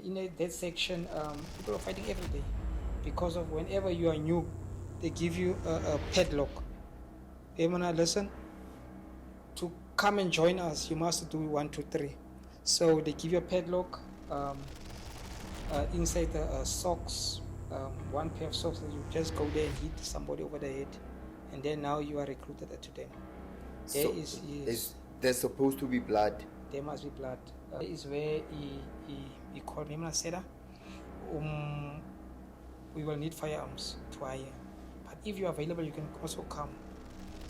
that section, people are fighting every day because of whenever you are new, they give you a padlock. Hey, man, listen. To come and join us, you must do 1, 2, 3. So they give you a padlock inside the socks, one pair of socks, that you just go there and hit somebody over the head, and then now you are recruited to them. So there's supposed to be blood. There must be blood. Is where he called me and said, we will need firearms to hire. But if you're available, you can also come.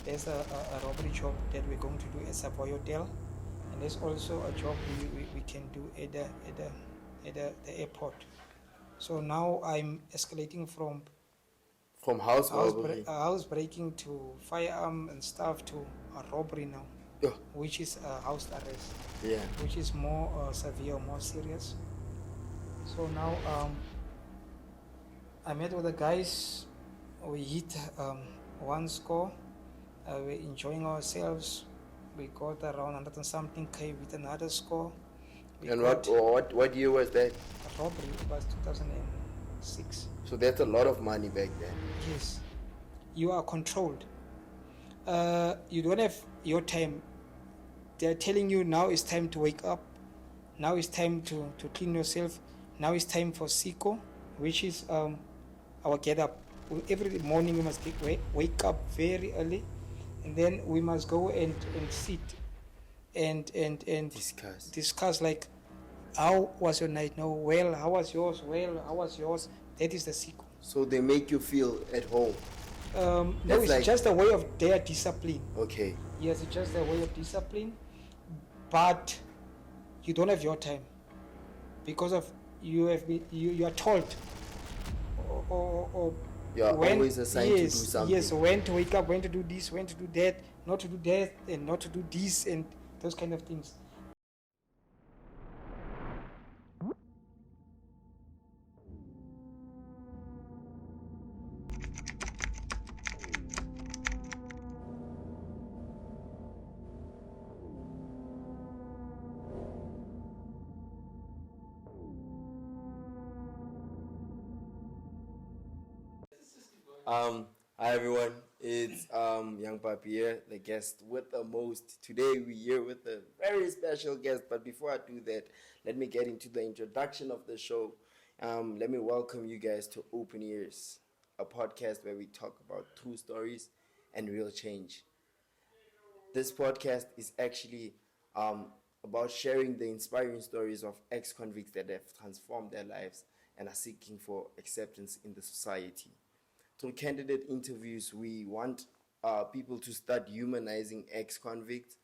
There's a robbery job that we're going to do at Savoy Hotel, and there's also a job we can do at the airport. So now I'm escalating from house breaking to firearm and stuff to a robbery now, which is a house arrest. Yeah. Which is more severe, more serious. So now I met with the guys. We hit one score. We're enjoying ourselves. We got around 100 and something K with another score. What year was that? Robbery was 2006. So that's a lot of money back then. Yes. You are controlled. You don't have your time. They're telling you now it's time to wake up. Now it's time to clean yourself. Now it's time for Siko, which is our get up. Every morning we must wake up very early, and then we must go and sit and discuss like, how was your night? No, well, how was yours? Well, how was yours? That is the Siko. So they make you feel at home. No, it's like just a way of their discipline. Okay. Yes, it's just a way of discipline, but you don't have your time because of you are told or you are always assigned to do something. Yes, when to wake up, when to do this, when to do that, not to do that, and not to do this, and those kind of things. Hi everyone, it's Young Papi here, the guest with the most. Today we're here with a very special guest, but before I do that, let me get into the introduction of the show. Let me welcome you guys to Open Ears, a podcast where we talk about true stories and real change. This podcast is actually about sharing the inspiring stories of ex-convicts that have transformed their lives and are seeking for acceptance in the society. Through candidate interviews, we want people to start humanizing ex-convicts.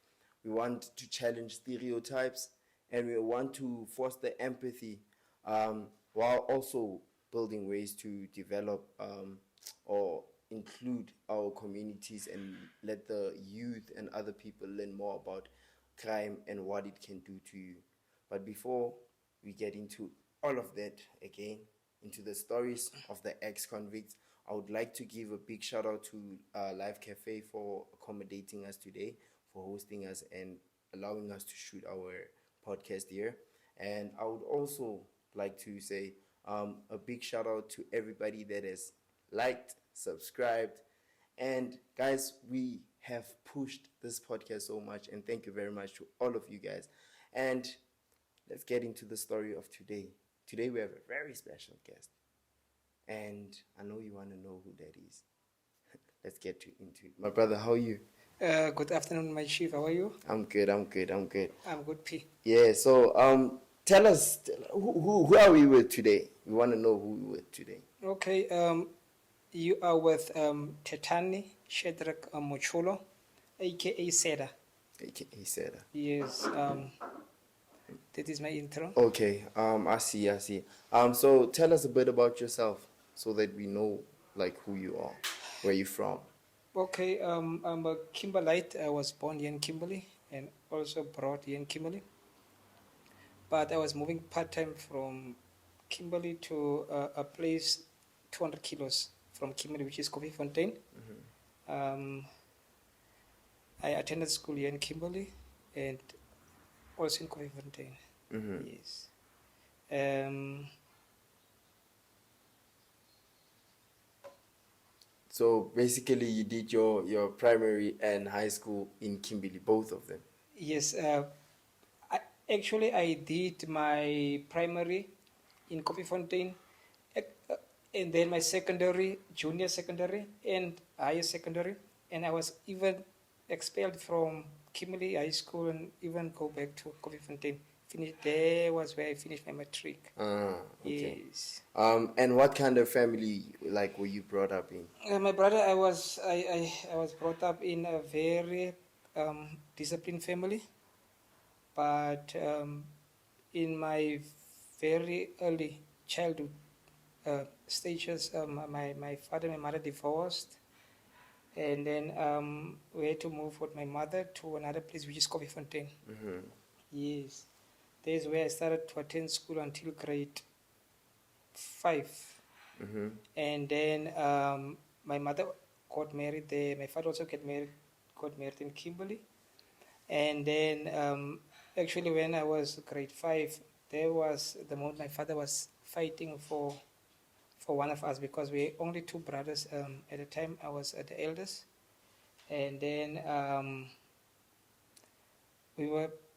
We want to challenge stereotypes, and we want to foster empathy while also building ways to develop or include our communities and let the youth and other people learn more about crime and what it can do to you. But before we get into all of that again, into the stories of the ex-convicts, I would like to give a big shout out to Live Cafe for accommodating us today, for hosting us and allowing us to shoot our podcast here. And I would also like to say a big shout out to everybody that has liked, subscribed, and guys, we have pushed this podcast so much, and thank you very much to all of you guys. And let's get into the story of today. Today we have a very special guest. And I know you want to know who that is. Let's get into it. My brother, how are you? Good afternoon, my chief. How are you? I'm good. I'm good, P. Yeah, so tell us, who are we with today? We want to know who we're with today. Okay, you are with Tetani Shadrack Mocholo, a.k.a. Sedda. A.k.a. Sedda. Yes, that is my intro. Okay, I see. So tell us a bit about yourself, so that we know like who you are, where you're from. Okay, I'm a Kimberleyite. I was born here in Kimberley and also brought here in Kimberley. But I was moving part-time from Kimberley to a place 200 kilos from Kimberley, which is Koffiefontein. Mm-hmm. I attended school here in Kimberley and also in Koffiefontein. Mm-hmm. Yes. So basically, you did your primary and high school in Kimberley, both of them. Yes, I did my primary in Koffiefontein, and then my secondary, junior secondary, and higher secondary, and I was even expelled from Kimberley High School and even go back to Koffiefontein. There was where I finished my matric. Okay. Yes. And what kind of family like were you brought up in? My brother, I was brought up in a very disciplined family, but in my very early childhood stages, my father and my mother divorced, and then we had to move with my mother to another place, which is Koffiefontein. Mm-hmm. Yes, there's where I started to attend school until grade 5. Mm-hmm. And then my mother got married there. My father also got married in Kimberley. And then actually when I was grade 5, there was the moment my father was fighting for one of us, because we were only two brothers at the time. I was the eldest. And then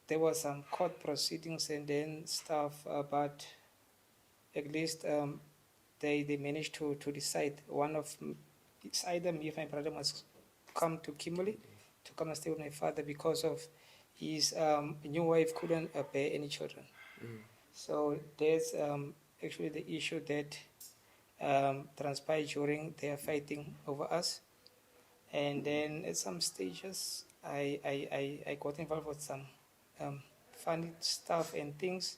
there was some court proceedings and then stuff, but at least they managed to decide it's either me or my brother must come to Kimberley to come and stay with my father, because of his new wife couldn't bear any children. So there's actually the issue that transpired during their fighting over us. And then at some stages I got involved with some funny stuff and things.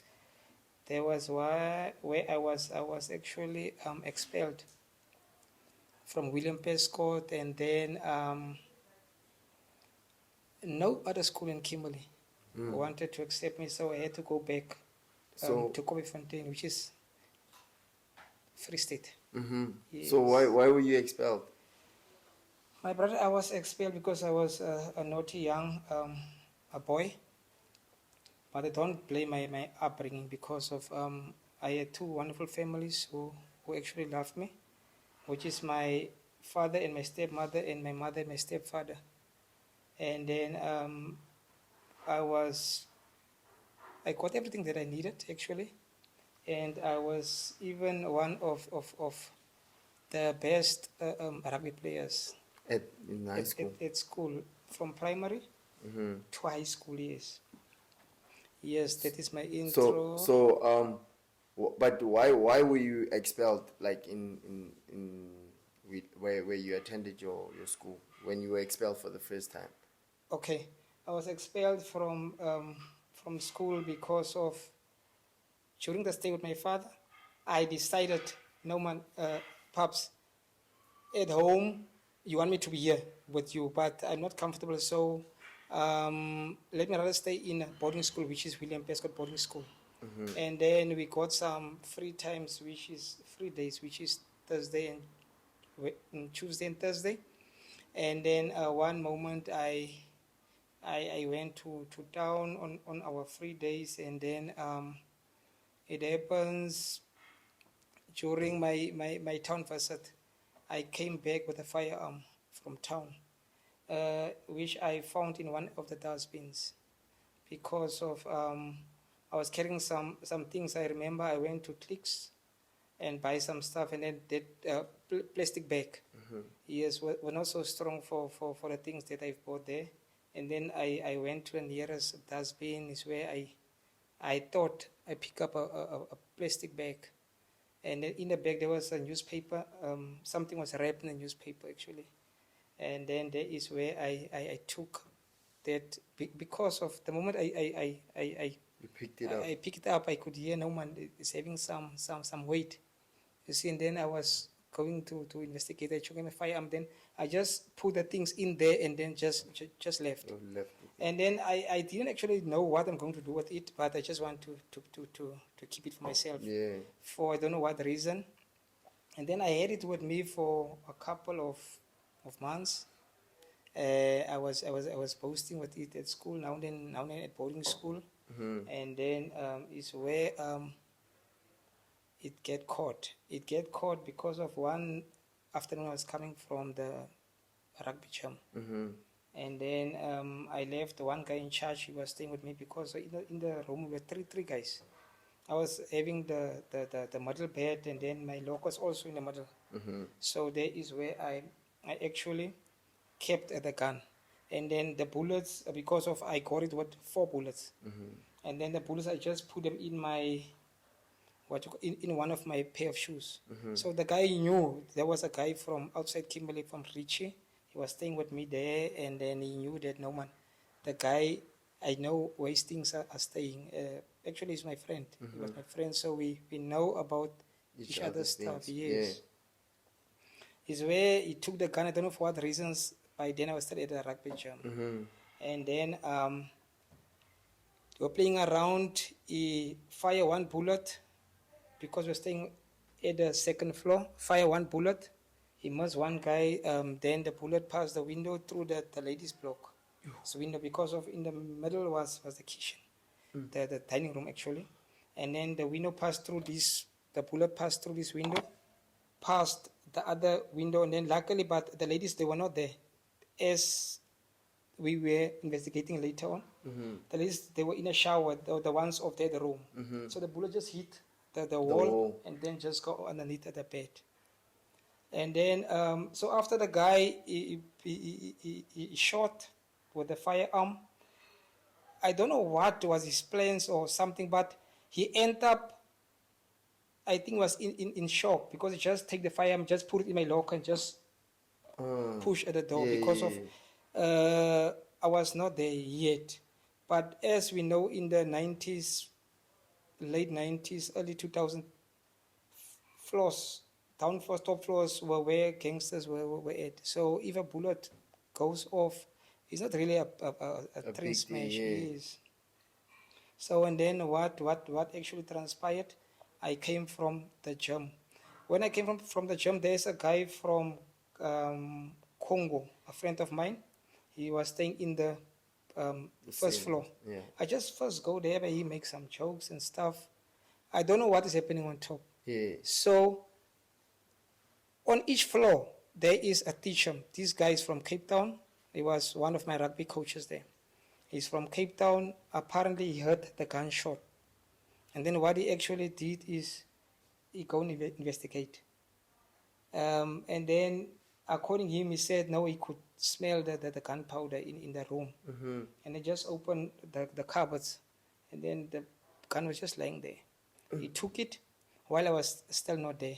There was where I was actually expelled from William Prescott, and then no other school in Kimberley wanted to accept me, so I had to go back to Koffiefontein, which is Free State. Mm-hmm. Yes. So why were you expelled? My brother, I was expelled because I was a naughty young a boy, but I don't blame my upbringing, because of I had two wonderful families who actually loved me, which is my father and my stepmother, and my mother and my stepfather. And then I got everything that I needed actually, and I was even one of the best rugby players In high school? at school, from primary to high school. Yes, that is my intro. But why were you expelled? Like where you attended your school, when you were expelled for the first time? Okay, I was expelled from school because of, during the stay with my father, I decided, no man, Pops, at home, you want me to be here with you, but I'm not comfortable, so let me rather stay in a boarding school, which is William Prescott Boarding School. And then we got some free times, which is free days, which is Thursday and Tuesday and Thursday. And then one moment I went to town on our free days, and then it happens during my town visit, I came back with a firearm from town, which I found in one of the dustbins, because of I was carrying some things. I remember I went to Clicks and buy some stuff, and then that plastic bag. Yes, were not so strong for the things that I've bought there. And then I went to the nearest dustbin, is where I thought I picked up a plastic bag. And then in the bag there was a newspaper, something was wrapped in a newspaper actually. And then there is where I took that, because of the moment You picked it up. I picked it up, I could hear no man is having some weight. You see, and then I was going to investigate. I took my firearm, then I just put the things in there and then just left. And then I didn't actually know what I'm going to do with it, but I just want to keep it for myself. Yeah. For I don't know what reason. And then I had it with me for a couple of months. I was posting with it at school, now and then at boarding school. And then is where it get caught. It get caught because of one afternoon I was coming from the rugby gym. And then I left one guy in charge. He was staying with me because in the room we were three guys. I was having the middle bed, and then my lock was also in the middle. So there is where I actually kept the gun. And then the bullets, because of I got it with 4 bullets. And then the bullets, I just put them in my in one of my pair of shoes. So the guy knew there was a guy from outside Kimberley, from Richie. He was staying with me there, and then he knew that no man, the guy, I know where his things are staying. Actually, he's my friend. He was my friend, so we know about each other's stuff. Yes. Is where he took the gun. I don't know for what reasons. By then, I was still at the rugby gym. And then we were playing around. He fired 1 bullet because we're staying at the 2nd floor. Fire 1 bullet. He missed 1 guy. Then the bullet passed the window through the ladies' block. So window, because of in the middle was the kitchen, the dining room actually. And then the window passed through this. The bullet passed through this window, past the other window, and then luckily, but the ladies, they were not there. As we were investigating later on, the ladies, they were in a shower, the ones of the room. So the bullet just hit the wall and then just go underneath the bed. And then, so after the guy, he shot with the firearm. I don't know what was his plans or something, but he ended up, I think, was in shock, because he just take the firearm, just put it in my locker and just push at the door, because of I was not there yet. But as we know, in the 90s, late 90s, early 2000s, floors, down floors, top floors were where gangsters were at. So if a bullet goes off, it's not really a train smash. Yes. So, and then what actually transpired, I came from the gym. When I came from the gym, there's a guy from Congo, a friend of mine. He was staying in the first floor. I just first go there, but he makes some jokes and stuff. I don't know what is happening on top. So on each floor, there is a teacher. This guy is from Cape Town. He was one of my rugby coaches there. He's from Cape Town. Apparently, he heard the gunshot. And then what he actually did is he go and investigate. And then, according to him, he said, no, he could smell the gunpowder in the room. And they just opened the cupboards. And then the gun was just lying there. He took it while I was still not there.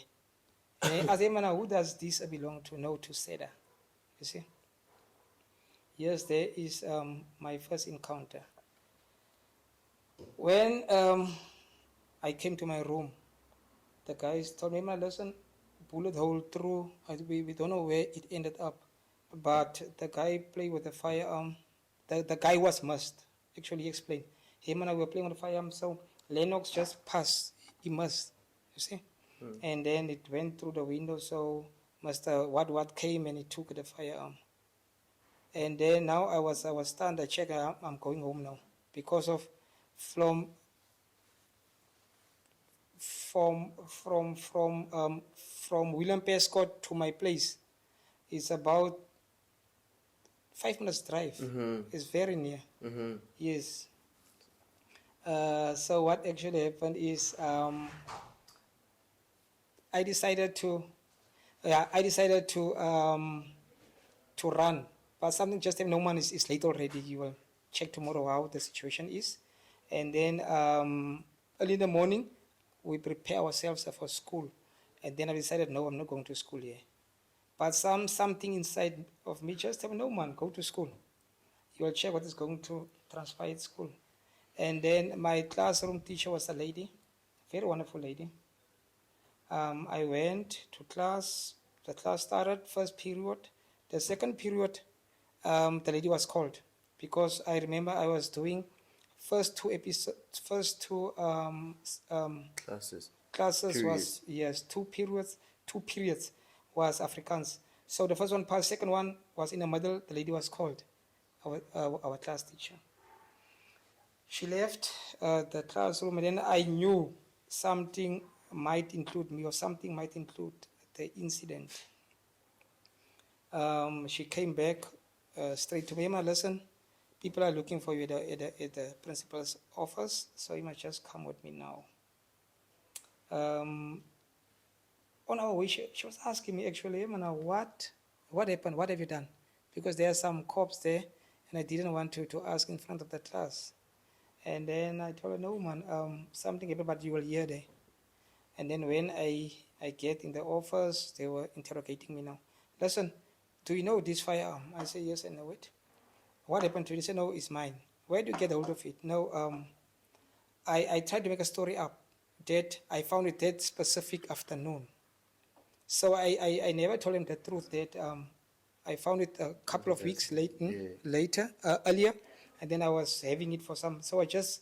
And I asked him, who does this belong to? No, to Sedda. You see? Yes, there is my first encounter. When I came to my room, the guys told me, listen, bullet hole through. We don't know where it ended up. But the guy played with the firearm. The guy was missed. Actually, he explained. Him and I were playing with the firearm, so Lennox just passed. He missed. You see? And then it went through the window, so Master what came and he took the firearm. And then now I was stunned. I checked. I'm going home now, because of from William Prescott to my place, it's about 5 minutes drive. It's very near. Yes. So what actually happened is I decided to run. But something just happened. No man is late already. You will check tomorrow how the situation is. And then early in the morning, we prepare ourselves for school. And then I decided, no, I'm not going to school here. But something inside of me just said, no man, go to school. You will check what is going to transpire at school. And then my classroom teacher was a lady, very wonderful lady. I went to class. The class started, first period. The second period, the lady was called, because I remember I was doing first two classes Period. was, yes, 2 periods was Afrikaans. So the first one passed, second one was in the middle. The lady was called, our class teacher. She left the classroom, and then I knew something might include me, or something might include the incident. She came back straight to me. "Emma, listen, people are looking for you at the principal's office, so you must just come with me now." On our way, she was asking me, actually, "Emma, what happened? What have you done?" Because there are some cops there, and I didn't want to ask in front of the class. And then I told her, "No, man, something happened, but you will hear there." And then when I get in the office, they were interrogating me now. "Listen, do you know this firearm?" I say, "Yes." And wait, "What happened to it?" They say, "No, it's mine." "Where do you get hold of it?" "No, I tried to make a story up that I found it that specific afternoon. So I never told him the truth that I found it a couple of weeks later, earlier, and then I was having it for some. So I just,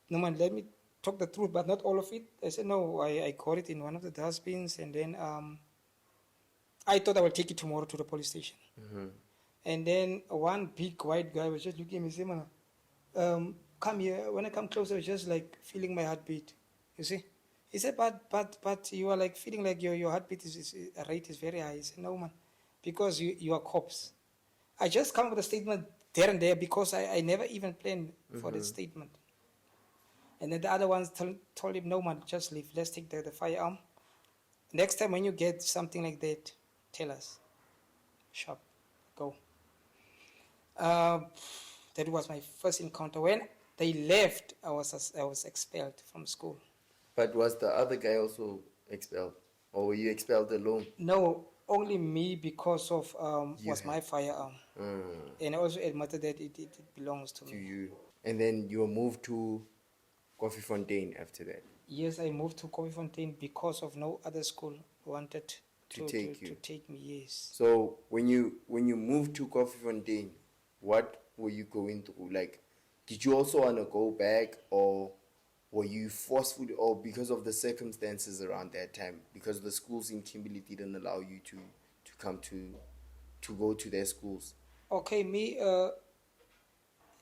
"No, man, let me talk the truth, but not all of it." I said, "No, I got it in one of the dustbins, and then I thought I would take it tomorrow to the police station." And then one big white guy was just looking at me and saying, "Man, come here." When I come closer, I was just like feeling my heartbeat. You see? He said, but you are like feeling like your heartbeat rate is very high." He said, "No, man, because you are cops." I just come with a statement there and there because I never even planned for that statement. And then the other ones told him, "No, man, just leave. Let's take the firearm. Next time when you get something like that, tell us. Sharp, go." That was my first encounter. When they left, I was expelled from school. But was the other guy also expelled? Or were you expelled alone? No, only me, because of was my firearm. And I also admitted that it belongs to me. You. And then you were moved to Koffiefontein after that? Yes, I moved to Koffiefontein because of no other school wanted to take me, yes. So when you moved to Koffiefontein, what were you going through? Like, did you also want to go back, or were you forceful, or because of the circumstances around that time, because the schools in Kimberley didn't allow you to come to go to their schools? Okay, me,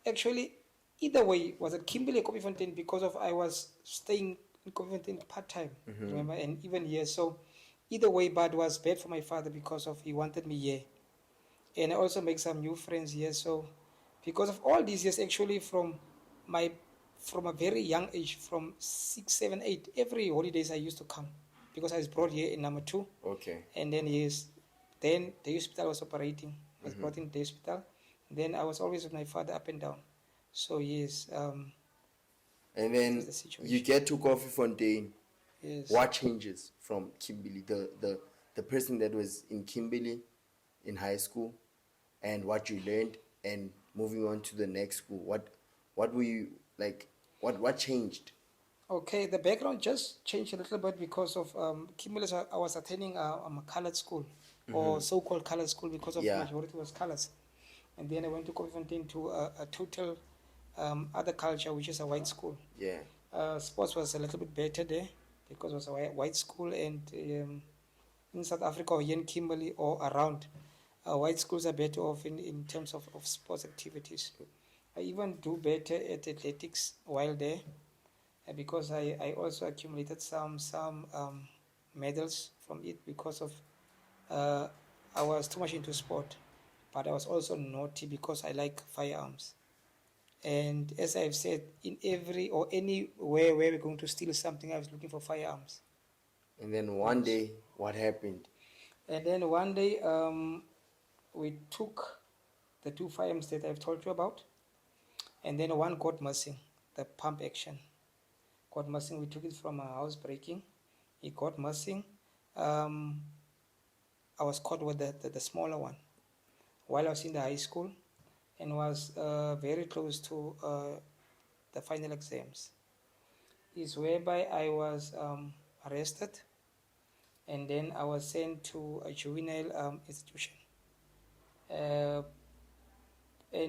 actually, either way, was at Kimberley or Koffiefontein, because of I was staying in Koffiefontein part-time, remember, and even here. So either way, but it was bad for my father because of he wanted me here. And I also make some new friends here. So because of all these years, actually from a very young age, from 6, 7, 8, every holidays I used to come because I was brought here in number 2. Okay. And then then the hospital was operating. I was brought in the hospital. Then I was always with my father up and down. So yes. And then you get to Koffiefontein. Yes. What changes from Kimberley, the person that was in Kimberley in high school, and what you learned, and moving on to the next school? What were you like? What changed? Okay, the background just changed a little bit because of Kimberley. I was attending a colored school, or so-called colored school, because of majority was colors. And then I went to Koffiefontein to a total other culture, which is a white school. Yeah. Sports was a little bit better there because it was a white school, and in South Africa or here in Kimberley or around, white schools are better off in terms of sports activities. I even do better at athletics while there, because I also accumulated some medals from it because of I was too much into sport, but I was also naughty because I like firearms. And as I've said, in every or anywhere where we're going to steal something, I was looking for firearms. And then one day, what happened? And then one day, we took the 2 firearms that I've told you about, and then one got missing, the pump action. Got missing. We took it from a house breaking. It got missing. I was caught with the smaller one while I was in the high school, and was very close to the final exams. Is whereby I was arrested, and then I was sent to a juvenile institution. And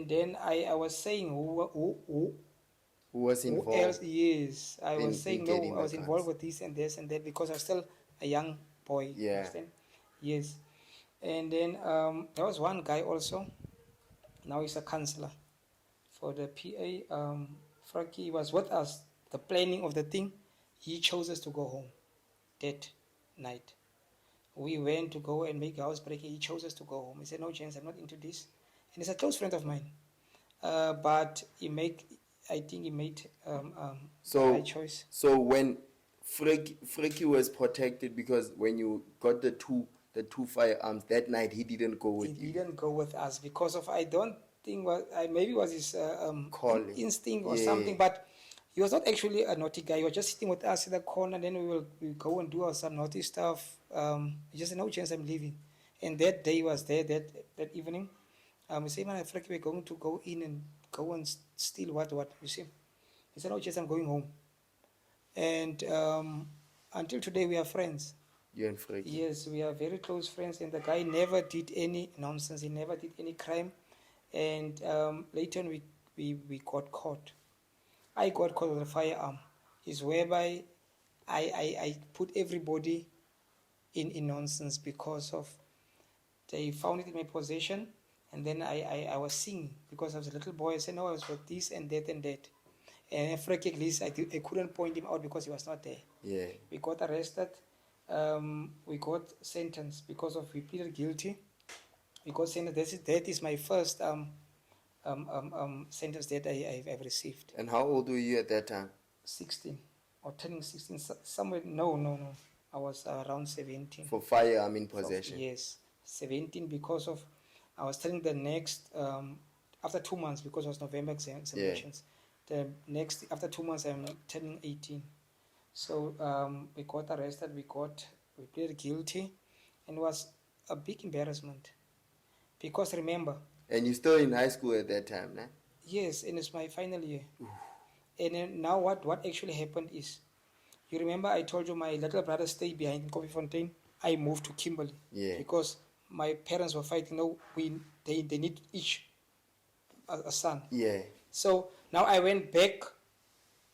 then I was saying who was involved? Who else? Yes, I was saying no. I was involved with this and this and that because I was still a young boy. Yeah. Understand? Yes. And then there was one guy also. Now he's a counselor for the PA. Frankie was with us. The planning of the thing, he chose us to go home. that night. We went to go and make housebreaking. He chose us to go home. He said, "No, James, I'm not into this." And he's a close friend of mine. But I think he made the right choice. So when Freki was protected, because when you got the two firearms that night, he didn't go with you. He didn't go with us because of, I don't think, maybe it was his Calling. instinct or something, but he was not actually a naughty guy. He was just sitting with us in the corner, and then we go and do some naughty stuff. He just said, "No, chance, I'm leaving." And that day was there, that evening. We said, "Man, I feel like we're going to go in and go and steal what, you see." He said, "No, chance, I'm going home." And until today, we are friends. You and Freki? Yes, we are very close friends, and the guy never did any nonsense. He never did any crime. And later on, we got caught. I got caught with a firearm. Is whereby I put everybody in nonsense because of they found it in my possession, and then I was singing because I was a little boy. I said, "No, I was with this and that and that." And frankly, I couldn't point him out because he was not there. Yeah. We got arrested. We got sentenced because of we pleaded guilty. We got sentenced. That is my first sentence that I've received. And how old were you at that time? 16 or turning 16 somewhere. No. I was around 17. For firearm in possession? Yes, 17 because of I was telling the next after 2 months because it was November examinations. The next after 2 months I'm turning 18. So we got arrested. We pleaded guilty, and it was a big embarrassment because remember. And you're still in high school at that time, nah? Yes, and it's my final year. Oof. And then now what actually happened is, you remember I told you my little brother stayed behind in Koffiefontein. I moved to Kimberley. Yeah. Because my parents were fighting. No, they need each a son. Yeah. So now I went back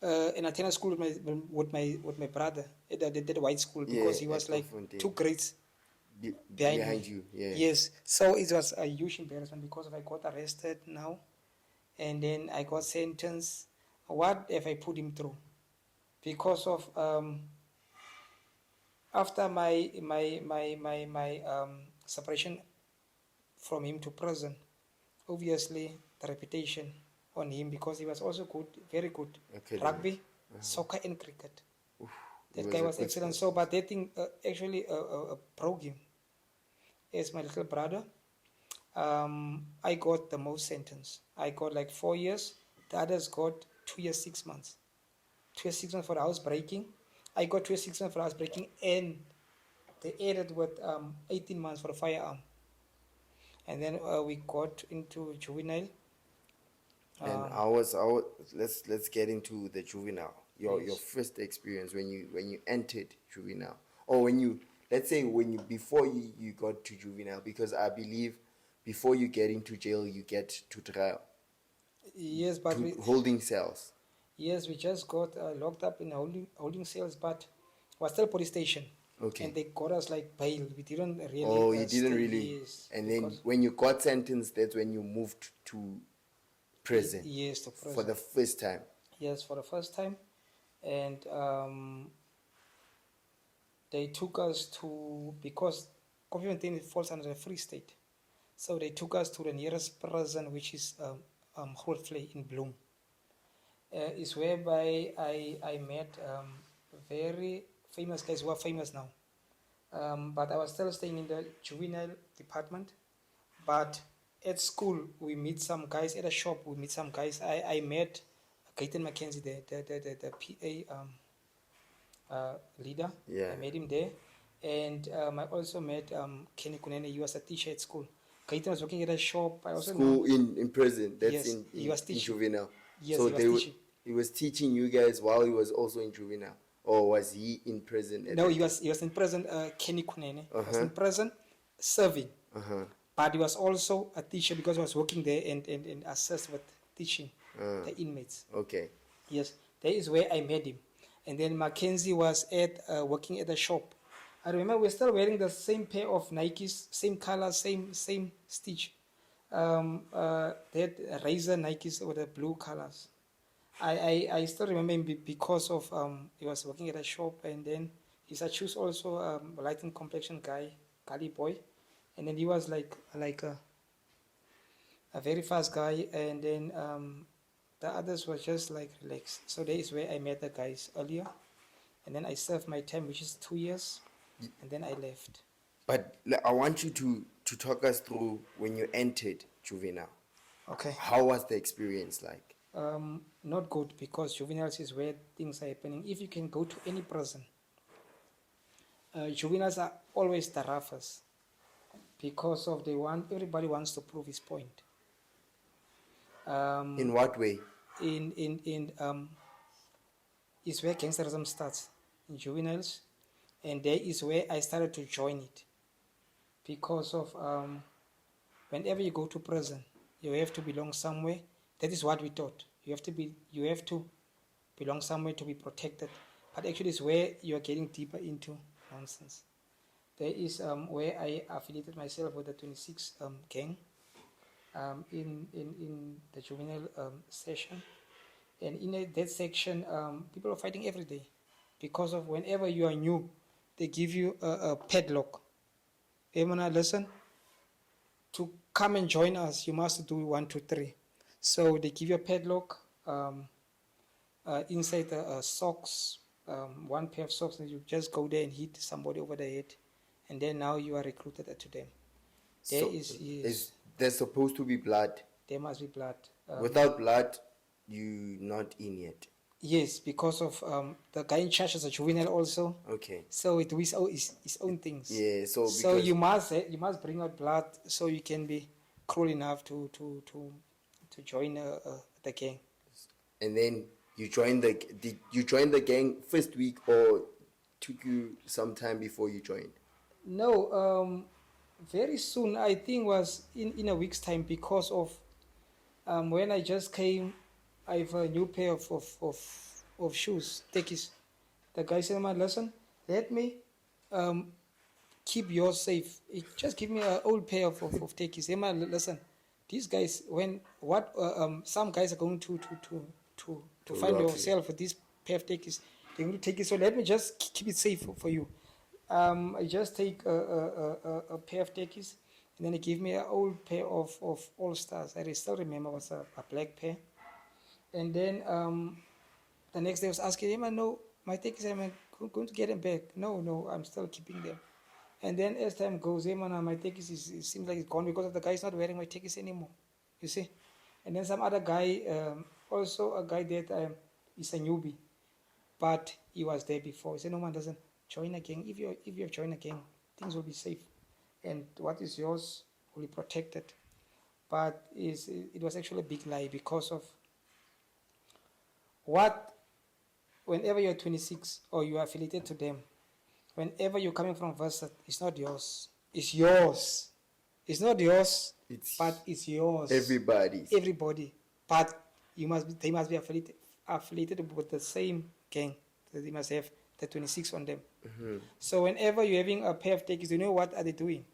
and attended school with my brother at the white school because he was like 2 grades behind you. Yeah. Yes. So it was a huge embarrassment because I got arrested now, and then I got sentenced. What if I put him through? Because of after my separation from him to prison, obviously the reputation on him, because he was also good, very good, rugby, soccer and cricket. Oof, that guy was excellent. So, but that thing actually broke him. As my little brother, I got the most sentence. I got like 4 years. The others got 2 years 6 months. 2 years 6 months for the house breaking. I got 2 years 6 months for the house breaking, and they added with 18 months for the firearm. And then we got into juvenile. And let's get into the juvenile. Your first experience when you entered juvenile, or before you got to juvenile, because I believe before you get into jail you get to trial. Yes, but holding cells. Yes, we just got locked up in holding cells, but was still police station. Okay. And they got us like bail. We didn't really. Oh, you didn't really. Yes, and then when you got sentenced, that's when you moved to prison. Yes, to prison. For the first time. Yes, for the first time. And they took us to, because Koffiefontein falls under the Free State. So they took us to the nearest prison, which is Grootfontein in Bloem. Is whereby I met very famous guys who are famous now. But I was still staying in the juvenile department. But at school, we meet some guys. At a shop, we meet some guys. I met Gaten Mackenzie, the PA leader. Yeah. I met him there. And I also met Kenny Kunene. He was a teacher at school. Gaten was working at a shop. I also school in prison. That's yes, he was teaching. In juvenile. Yes, so he was teaching you guys while he was also in juvenile. Or was he in prison? No, he was in prison. Kenny Kunene was in prison serving. But he was also a teacher because he was working there and assist with teaching the inmates. Okay. Yes, that is where I met him. And then Mackenzie was working at the shop. I remember we're still wearing the same pair of Nikes, same color, same stitch. That razor Nikes with the blue colors. I still remember him because of he was working at a shop, and then He's a choose also light in complexion guy, Cali boy, and then he was like a very fast guy, and then the others were just like relaxed. So that is where I met the guys earlier, and then I served my time, which is 2 years, and then I left. But I want you to talk us through when you entered juvenile. Okay. How was the experience like? Not good, because juveniles is where things are happening. If you can go to any prison, juveniles are always the roughest, because of everybody wants to prove his point. In what way? Is where gangsterism starts in juveniles, and there is where I started to join it, because of whenever you go to prison, you have to belong somewhere. That is what we taught. You have to belong somewhere to be protected. But actually, it's where you are getting deeper into nonsense. There is where I affiliated myself with the 26 gang in the juvenile session, and in that section, people are fighting every day, because of whenever you are new, they give you a padlock. Emana, listen, to come and join us, you must do 1, 2, 3. So they give you a padlock inside the socks, one pair of socks, and you just go there and hit somebody over the head, and then now you are recruited to them. There's supposed to be blood. There must be blood. Without blood, you not in yet. Yes, because of the guy in charge is a juvenile also. Okay. So it does his own things. Yeah. So you must bring out blood so you can be cruel enough to join the gang. And then you joined did you join the gang first week, or took you some time before you joined? No, very soon. I think was in a week's time, because of when I just came, I have a new pair of shoes, tekkies. The guy said, "Man, listen, let me keep yours safe. Just give me an old pair of tekkies." Hey, man, listen, these guys, some guys are going to find yourself with this pair of tekkies. They're going to take it. So let me just keep it safe for you. I just take a pair of tekkies, and then he gave me an old pair of All Stars. I still remember it was a black pair. And then the next day I was asking him, "No, my tekkies, I'm going to get them back." No, I'm still keeping them. And then as time goes, my tekkies it seems like it's gone, because of the guy is not wearing my tekkies anymore. You see? And then some other guy, also a guy that is a newbie, but he was there before. He said, "No, man, doesn't join a gang. If you have joined a gang, things will be safe, and what is yours will be protected." But it was actually a big lie, because of whenever you're 26 or you are affiliated to them, whenever you're coming from Versat, it's not yours. It's yours. It's not yours, but it's yours. Everybody. But they must be affiliated with the same gang. They must have the 26 on them. Mm-hmm. So whenever you're having a pair of tekkies, you know what are they doing?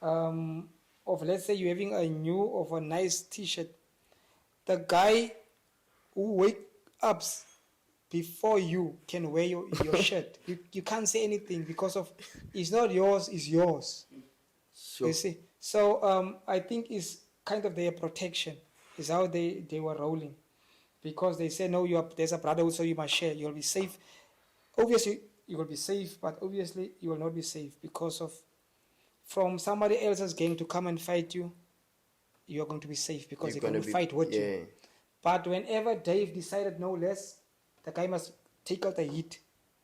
Let's say you're having a nice t-shirt. The guy who wakes up before you can wear your shirt. You can't say anything, because of it's not yours, it's yours. Sure. You see? So I think it's kind of their protection is how they were rolling, because they say, "No, there's a brotherhood, so you must share. You'll be safe." Obviously, you will be safe, but obviously you will not be safe, because of from somebody else's gang to come and fight you, you are going to be safe, because they're going to fight with you. But whenever Dave decided, "No less, the guy must take out the heat,"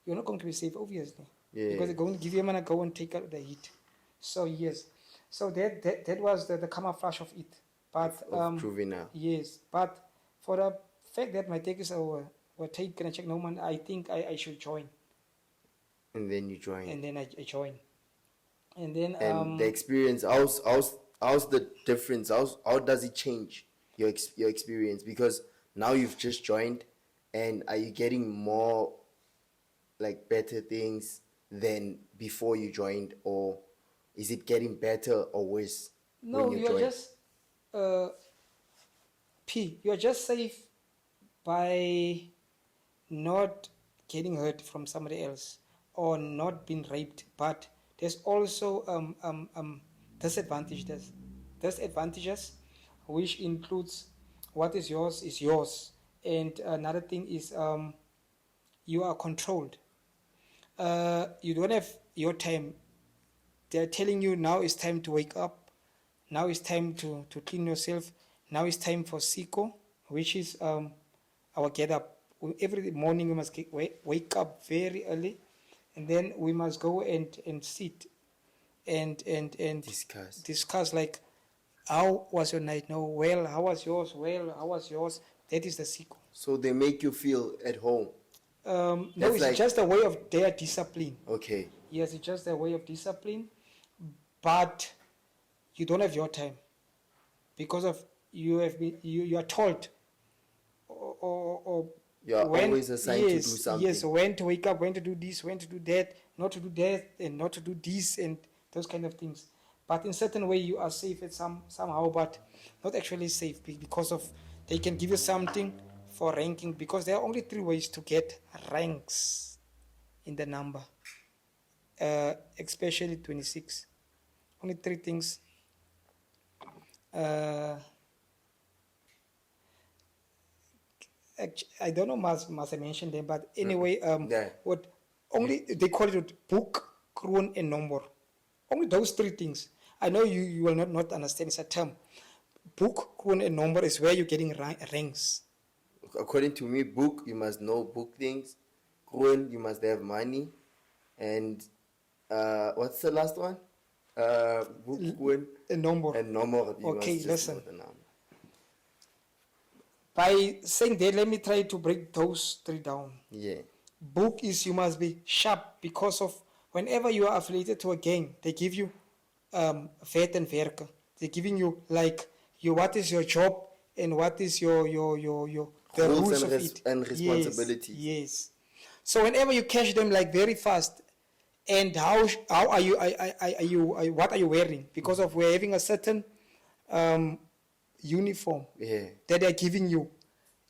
you're not going to be safe, obviously. Yeah. Because they're going to give him and go and take out the heat. So yes. So that was the camouflage of it. But of juvenile. Yes. But for the fact that my tekkies were taken and checked, "No, man, I think I should join." And then you join. And then I joined. And then the experience, how's the difference? How does it change your experience? Because now you've just joined, and are you getting more like better things than before you joined, or is it getting better or worse? No, you are just you are just safe by not getting hurt from somebody else. or not been raped, but there's also disadvantages. Disadvantages, which includes what is yours, and another thing is you are controlled. You don't have your time. They're telling you now it's time to wake up. Now it's time to clean yourself. Now it's time for Siko, which is our get up. Every morning we must wake up very early, and then we must go and sit and discuss like, how was your night? No, well, how was yours? Well, how was yours? That is the Siko. So they make you feel at home. No, That's it's like- just a way of their discipline. Okay. Yes, it's just a way of discipline, but you don't have your time because of you are told or You are always assigned to do something. Yes, when to wake up, when to do this, when to do that, not to do that, and not to do this, and those kind of things. But in certain way, you are safe at somehow, but not actually safe because of they can give you something for ranking, because there are only 3 ways to get ranks in the number, especially 26. Only 3 things. I don't know must I mention them, but anyway, what only they call it book, kroon, and number. Only those 3 things. I know you will not understand. It's a term. Book, kroon, and number is where you're getting ranks. According to me, book, you must know book things. Kroon, you must have money. And what's the last one? Book, kroon, A number. and number. You Okay, must just listen. know the number. By saying that, let me try to break those 3 down. Yeah. Book is you must be sharp, because of whenever you are affiliated to a gang, they give you vet and werken. They're giving you like what is your job and what is your the Rules rules and of it and responsibilities. Yes. So whenever you catch them like very fast, and how are you what are you wearing, because of we're having a certain uniform that they're giving you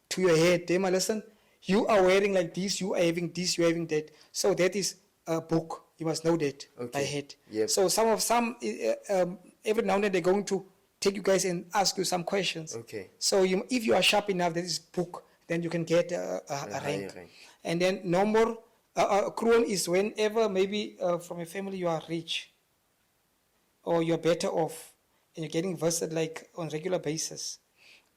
to your head. They might listen, you are wearing like this, you are having this, you are having that. So that is a book. You must know that by head. Yep. So every now and then they're going to take you guys and ask you some questions. Okay. So if you are sharp enough, that is book, then you can get a rank. rank. And then number, kroon is whenever maybe from a family you are rich or you're better off and you're getting vested like on regular basis.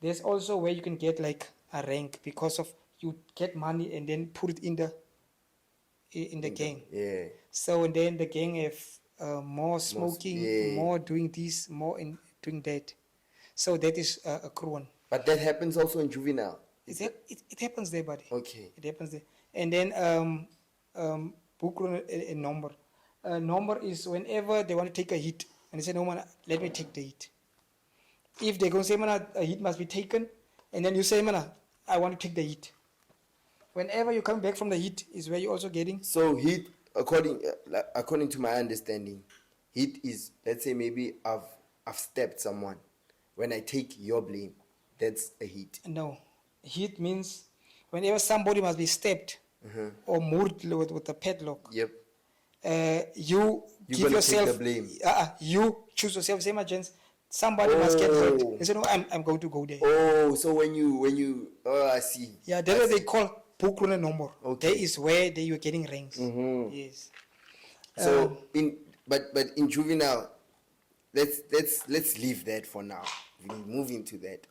There's also where you can get like a rank because of you get money and then put it in the gang. Yeah. So and then the gang have more smoking, more doing this, more in doing that. So that is a kroon. But that happens also in juvenile. It happens there, buddy. Okay. It happens there. And then book kroon a number. Number is whenever they want to take a hit and they say, no man, let me take the hit. If they're going to say, man, a hit must be taken, and then you say, man, I want to take the hit. Whenever you come back from the hit is where you're also getting. So hit, according to my understanding, hit is, let's say maybe I've stabbed someone. When I take your blame, that's a hit. No, hit means whenever somebody must be stabbed or murdered with a padlock. Yep. You give yourself take the blame. You choose yourself. Same agents. Somebody must get hurt. They say, no, I'm going to go there. Oh, so when you I see. Yeah, that's what they call book number. Okay. That is where you're getting ranks. Yes. So but in juvenile, let's leave that for now. We move into that.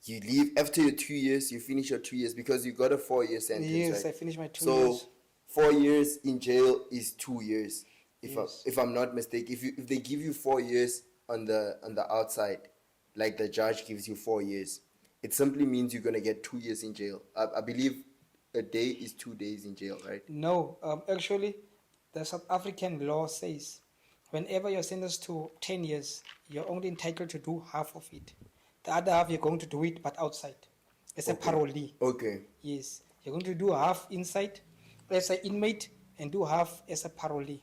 You leave after your 2 years. You finish your 2 years because you got a 4-year sentence. Yes, right? I finished my 2 so, years. 4 years in jail is 2 years. Yes. If I'm not mistaken, if they give you 4 years on the outside, like the judge gives you 4 years, it simply means you're gonna get 2 years in jail. I believe a day is 2 days in jail, right? No, actually, the South African law says whenever you're sentenced to 10 years, you're only entitled to do half of it. The other half, you're going to do it, but outside. It's a parole. Okay. Yes. You're going to do half inside as an inmate and do half as a parole.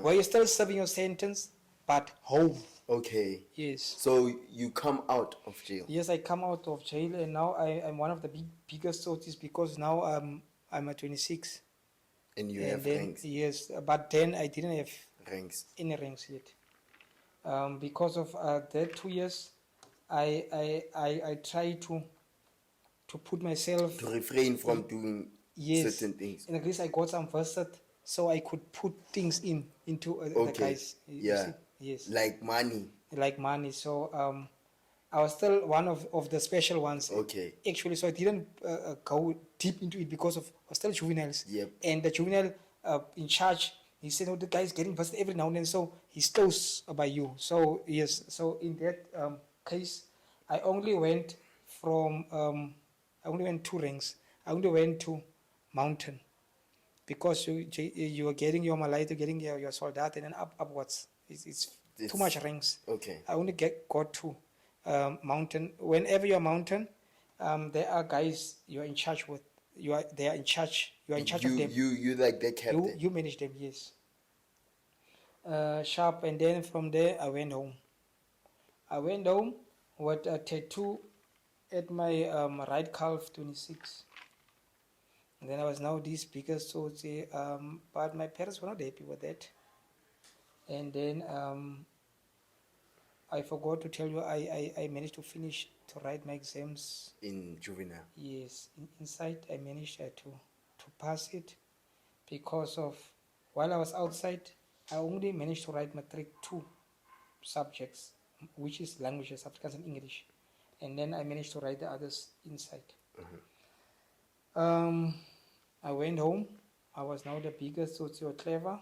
Where you're still serving your sentence, but home. Okay. Yes. So you come out of jail. Yes, I come out of jail, and now I'm one of the biggest sorties because now I'm at 26. And you and have then ranks. yes, but then I didn't have Ranks. any ranks yet. Because of that 2 years, I try to put myself To refrain from doing yes. certain things. And at least I got some versed, so I could put things into the Okay. guys. You Yeah. see? Yes. Like money. Like money. So I was still one of the special ones. Okay. Actually, so I didn't go deep into it because of I was still juveniles. Yep. And the juvenile in charge, he said, "Oh, the guy's getting busted every now and then, so he's close by you." So yes. So in that case, I only went from I only went 2 ranks. I only went to mountain because you are getting your Malay, getting your soldat, and then upwards. It's too much ranks. Okay. I only got to mountain. Whenever you're mountain, there are guys you are in charge with. They are in charge. You are in charge of them. You like the captain. You manage them. Yes. Sharp, and then from there I went home. I went home with a tattoo at my right calf, 26. And then I was now this biggest soldier, but my parents were not happy with that. And then I forgot to tell you, I managed to finish to write my exams. In juvenile. Yes, inside I managed to pass it because of, while I was outside, I only managed to write matric 2 subjects, which is languages, Afrikaans and English. And then I managed to write the others inside. I went home. I was now the biggest socio clever.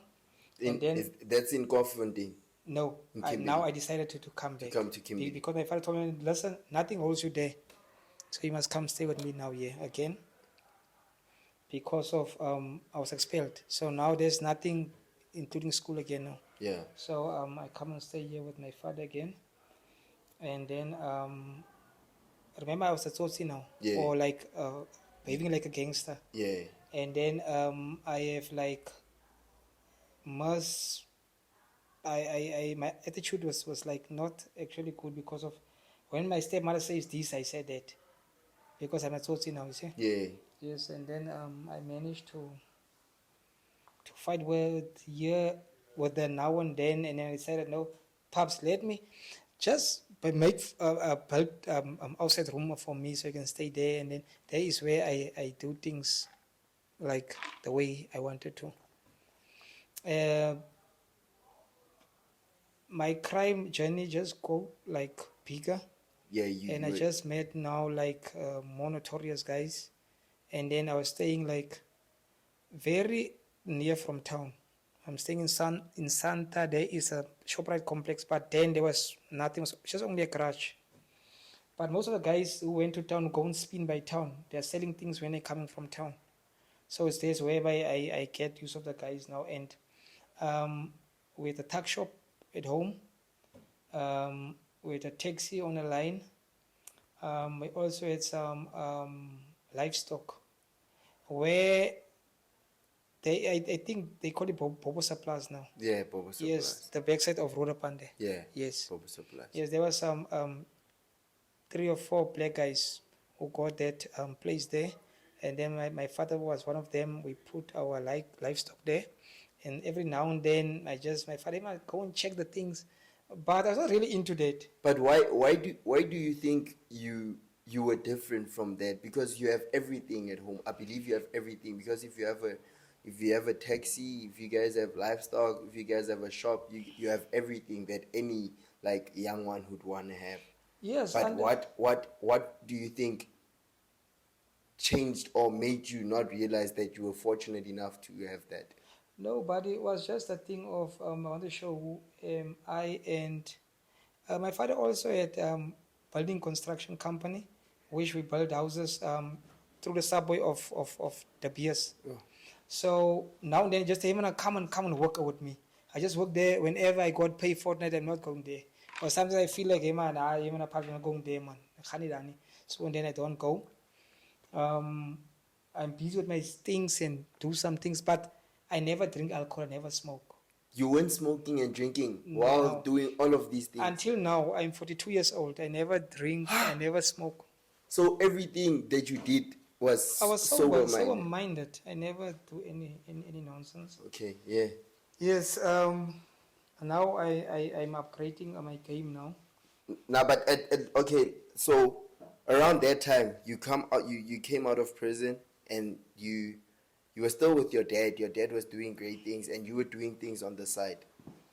And then that's in Koffiefontein. no, now I decided to come back. To come to Kimberley. Because my father told me, listen, nothing holds you there. So you must come stay with me now here again. Because of I was expelled. So now there's nothing, including school again now. Yeah. So I come and stay here with my father again. And then remember I was a Tsotsi now. Yeah. Or like behaving like a gangster. Yeah. And then I have like my attitude was like not actually good because of when my stepmother says this, I said that because I'm a Tsotsi now, you see. Yeah. Yes, and then I managed to fight with the now and then I decided, no, Pops, let me just make a build outside room for me so I can stay there, and then there is where I do things like the way I wanted to. My crime journey just go like bigger. Yeah, I just met now like more notorious guys, and then I was staying like very near from town. I'm staying in Santa. There is a ShopRite complex, but then there was nothing. It was just only a garage. But most of the guys who went to town go and spin by town. They're selling things when they're coming from town. So it's this whereby I get use of the guys now, and with a tuck shop at home, with a taxi on the line. We also had some livestock where I think they call it Bobo Supplies now. Yeah, Bobo Supplies. Yes, the backside of Rodapande. Yeah. Yes. Bobo Supplies. Yes, there were some 3 or 4 black guys who got that place there. And then my father was one of them. We put our livestock there. And every now and then, my father might go and check the things. But I was not really into that. But why do you think you were different from that? Because you have everything at home. I believe you have everything. Because if you have a taxi, if you guys have livestock, if you guys have a shop, you have everything that any like young one would want to have. Yes. But what do you think changed or made you not realize that you were fortunate enough to have that? No, but it was just a thing of I want to show I and my father also had building construction company, which we build houses through the subway of the BS. Oh. So now and then just say, come and work with me. I just work there whenever I got paid fortnight. I'm not going there. Or sometimes I feel like, hey man, I'm not going there, man. So and then I don't go. I'm busy with my things and do some things, but I never drink alcohol, I never smoke. You weren't smoking and drinking while doing all of these things? Until now, I'm 42 years old. I never drink, I never smoke. So everything that you did was I was sober, sober-minded. sober-minded. I never do any nonsense. Okay, yeah. Yes. Now I'm upgrading my game now. Now, but okay, so around that time, you come out, you came out of prison, and you were still with your dad. Your dad was doing great things, and you were doing things on the side.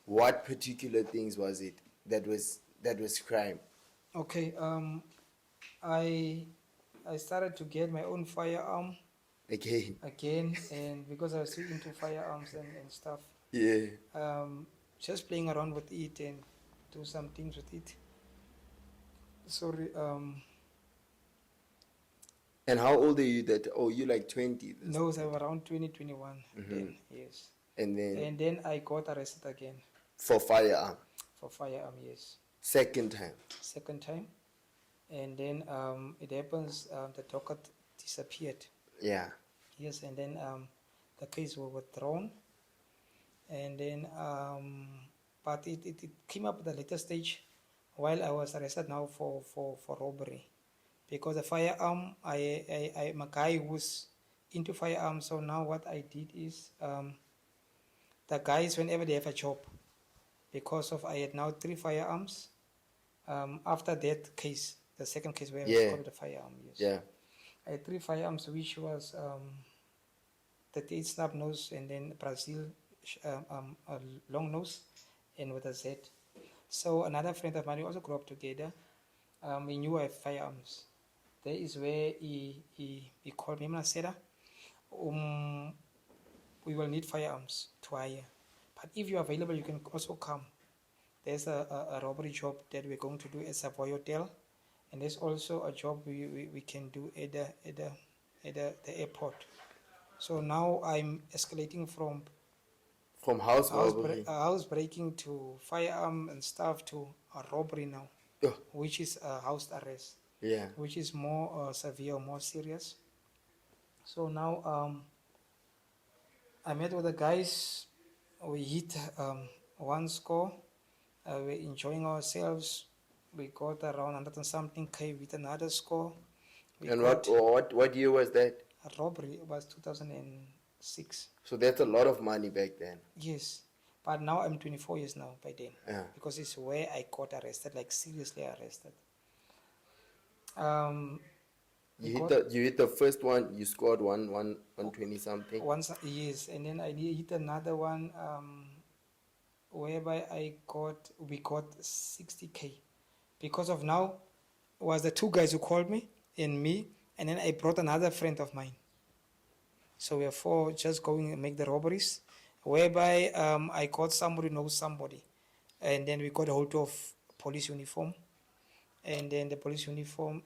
What particular things was it that was crime? Okay. I started to get my own firearm again, and because I was still into firearms and stuff. Yeah. Just playing around with it and do some things with it. Sorry. And how old are you that? Oh, you like 20? No, I was around 2021. Then, yes. And then I got arrested again. For firearm? For firearm, yes. Second time? Second time. And then it happens, the docket disappeared. Yeah. Yes, and then the case was withdrawn. And then, but it came up at the later stage while I was arrested now for robbery. Because the firearm, I'm a guy who's into firearms. So now what I did is, the guys, whenever they have a job, because of I had now 3 firearms. After that case, the second case where I was caught with a firearm, yes. Yeah. I had 3 firearms, which was 38 snub nose, and then Brazil a long nose, and with a Z. So another friend of mine, we also grew up together. He knew I have firearms. There is where he called me, Sedda, we will need firearms to hire. But if you're available, you can also come. There's a robbery job that we're going to do at Savoy Hotel. And there's also a job we can do at the airport. So now I'm escalating from housebreaking to firearm and stuff to a robbery now, which is a house arrest. Yeah. Which is more severe, more serious. So now I met with the guys. We hit 1 score. We're enjoying ourselves. We got around 100 and something K with another score. And what year was that? A robbery. It was 2006. So that's a lot of money back then. Yes. But now I'm 24 years now by then. Yeah. Because it's where I got arrested, like seriously arrested. You hit the first one, you scored 120 something. Yes, and then I hit another one whereby we got 60K. Because of now was the 2 guys who called me and me, and then I brought another friend of mine. So we are 4 just going and make the robberies, whereby I got somebody knows somebody, and then we got a hold of police uniform, and then the police uniform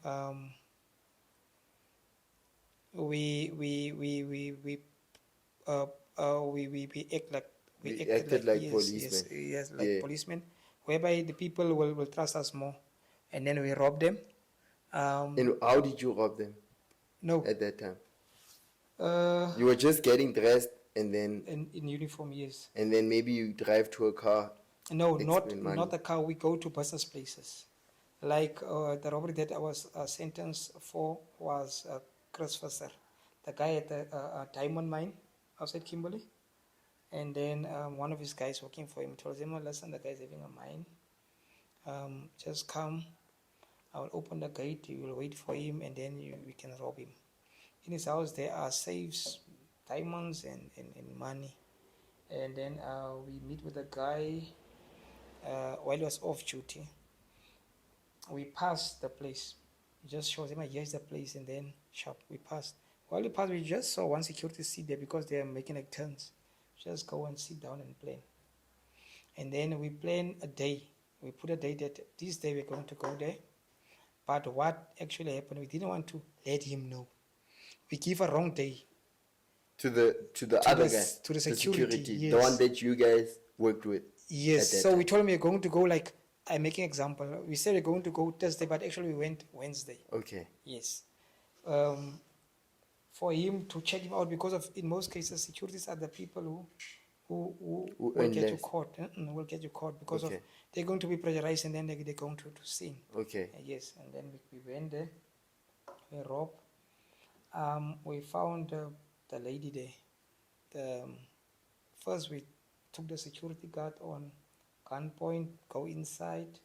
we acted like policemen. Yes, like policemen, whereby the people will trust us more, and then we rob them. And how did you rob them? No, at that time, you were just getting dressed and then in uniform, yes. And then maybe you drive to a car. No, not a car. We go to business places. Like the robbery that I was sentenced for was Chris Visser, the guy at the diamond mine outside Kimberley. And then one of his guys working for him told him, listen, the guy's having a mine. Just come. I will open the gate. You will wait for him, and then we can rob him. In his house, there are safes, diamonds, and money. And then we meet with the guy while he was off duty. We passed the place. He just shows him, here's the place, and then sharp, we passed. While we passed, we just saw one security sit there because they are making like turns. Just go and sit down and plan. And then we plan a day. We put a day that this day we're going to go there. But what actually happened, we didn't want to let him know. We give a wrong day. To the security, yes. The one that you guys worked with. Yes, so we told him we're going to go, like, I'm making an example. We said we're going to go Thursday, but actually we went Wednesday. Okay. Yes. For him to check him out, because of, in most cases, securities are the people who will get you caught. Will get you caught because of they're going to be pressurized, and then they're going to sing. Okay. Yes, and then we went there. We robbed. We found the lady there. First, we took the security guard on gunpoint, go inside,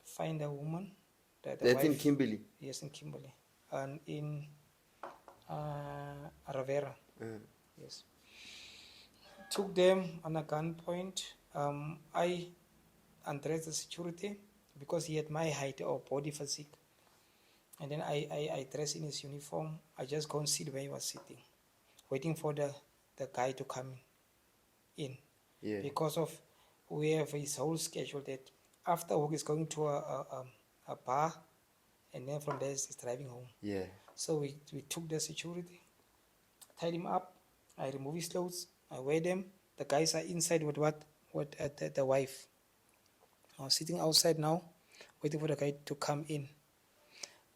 find a woman. The That's wife, in Kimberley. Yes, in Kimberley. And in Rivera. Yes. Took them on a gunpoint. I undressed the security because he had my height or body physique. And then I dressed in his uniform. I just go and sit where he was sitting, waiting for the guy to come in. Yeah. Because of we have his whole schedule that after work is going to a bar, and then from there he's driving home. Yeah. So we took the security, tied him up. I remove his clothes. I wear them. The guys are inside with the wife. I was sitting outside now, waiting for the guy to come in.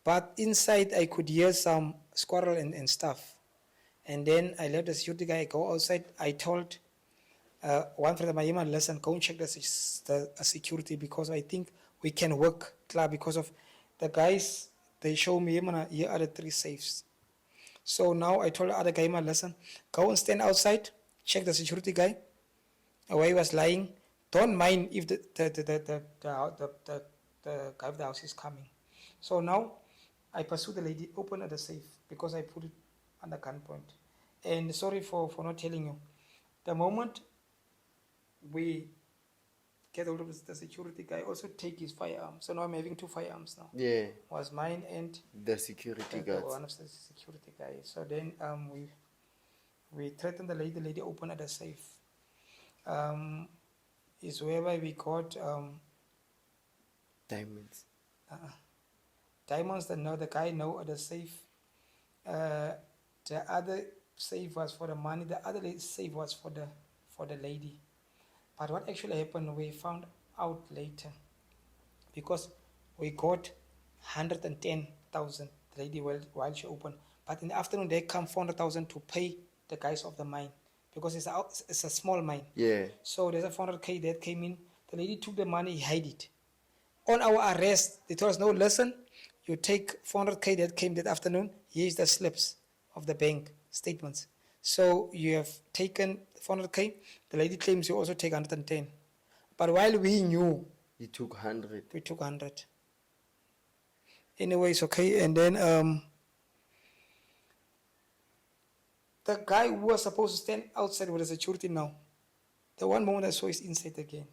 But inside, I could hear some squirrel and stuff. And then I let the security guy go outside. I told one friend of mine, listen, go and check the security because I think we can work because of the guys, they show me, here are the 3 safes. So now I told the other guy, listen, go and stand outside, check the security guy, where he was lying. Don't mind if the guy of the house is coming. So now I pursued the lady, open the safe because I put it under gunpoint. And sorry for not telling you. The moment we get hold of the security guy, also take his firearm. So now I'm having 2 firearms now. Yeah. Was mine and the security guard. One of the security guys. So then we threatened the lady. The lady opened the safe. Is whereby we got diamonds. Diamonds that know the guy know the safe. The other safe was for the money. The other safe was for the lady. But what actually happened, we found out later, because we got 110,000 the lady while she opened. But in the afternoon they come 400,000 to pay the guys of the mine because it's a small mine. Yeah. So there's a 400K that came in. The lady took the money, hid it. On our arrest, they told us, no, listen, you take 400K that came that afternoon. Here's the slips of the bank statements. So you have taken 400K. The lady claims you also take 110. But while we knew, you took 100. We took 100. Anyways, okay. And then the guy who was supposed to stand outside with the security now, the one moment I saw is inside again.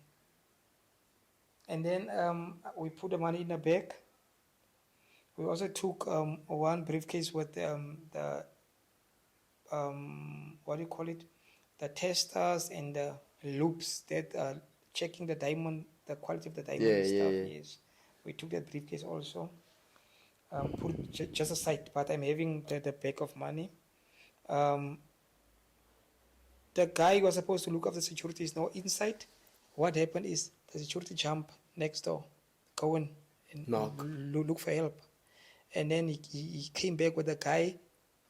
And then we put the money in a bag. We also took one briefcase with the what do you call it? The testers and the loops that are checking the diamond, the quality of the diamond and stuff. Yeah. Yes, we took that briefcase also. Put it just aside, but I'm having the bag of money. The guy who was supposed to look after security is now inside. What happened is the security jump next door, go and look for help. And then he came back with a guy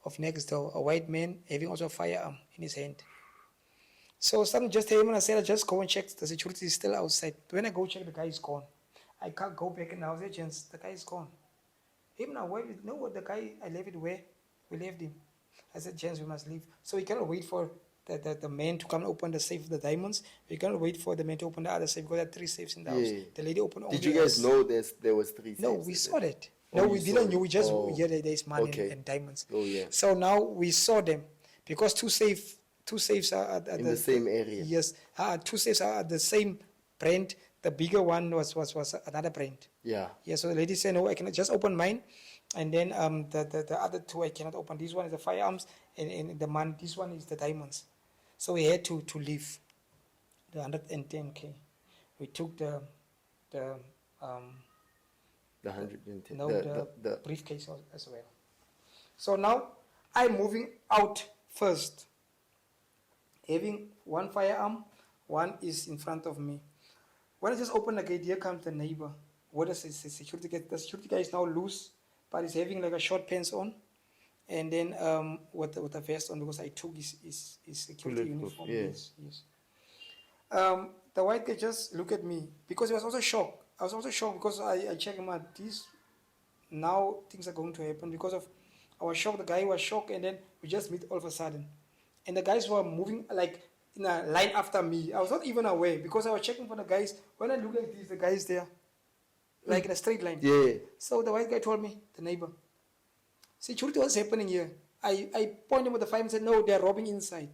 of next door, a white man having also a firearm in his hand. So someone just came and I said, just go and check, the security is still outside. When I go check, the guy is gone. I can't go back in the house, agents, the guy is gone. Him now, where? No, what the guy, I left it where? We left him. I said, gents, we must leave. So we cannot wait for the man to come and open the safe of the diamonds. We cannot wait for the man to open the other safe because there are 3 safes in the house. The lady opened only. Did you guys know there was 3 safes? No, we saw that. No, we didn't know. We just hear that there is money and diamonds. Oh, yeah. So now we saw them because two safes are at in the same area. Yes, 2 safes are at the same brand. The bigger one was another brand. Yeah. Yeah. So the lady said, no, I cannot just open mine, and then the other 2 I cannot open. This one is the firearms, and the money. This one is the diamonds. So we had to leave the 110K. We took the 110. No, the briefcase as well. So now I'm moving out first. Having one firearm, one is in front of me. When I just open the gate, here comes the neighbor. What is the security guy? The security guy is now loose, but he's having like a short pants on, and then with a vest on because I took his security uniform. Yeah. Yes. The white guy just looked at me because he was also shocked. I was also shocked because I checked him out. Now things are going to happen because of I was shocked. The guy was shocked, and then we just meet all of a sudden, and the guys were moving like in a line after me. I was not even aware because I was checking for the guys. When I look like this, the guy is there, like in a straight line. Yeah. So the white guy told me, the neighbor, security, what's happening here? I pointed him with the fire and said, no, they're robbing inside.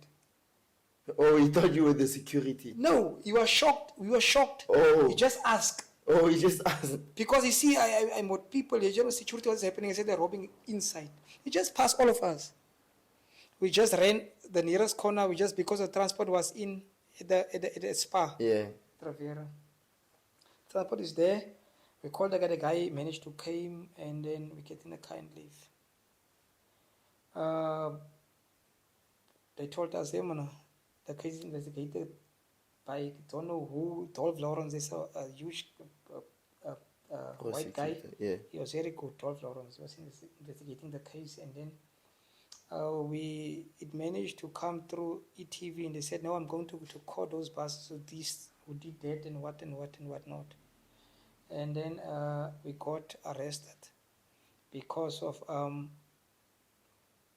Oh, he thought you were the security. No, he was shocked. We were shocked. Oh. He just asked. Oh, he just asked. Because you see, I'm with people, the general security, what's happening? I said they're robbing inside. He just passed all of us. We just ran the nearest corner, because the transport was in at the spa. Yeah. Travera. Transport is there. We called the guy managed to came, and then we get in the car and leave. They told us, the case is investigated by, I don't know who, Dolph Lawrence is a huge white guy. Yeah. He was very good, Dolph Lawrence. He was investigating the case, and then it managed to come through ETV, and they said, no, I'm going to call those bastards who did that and what not. And then we got arrested because of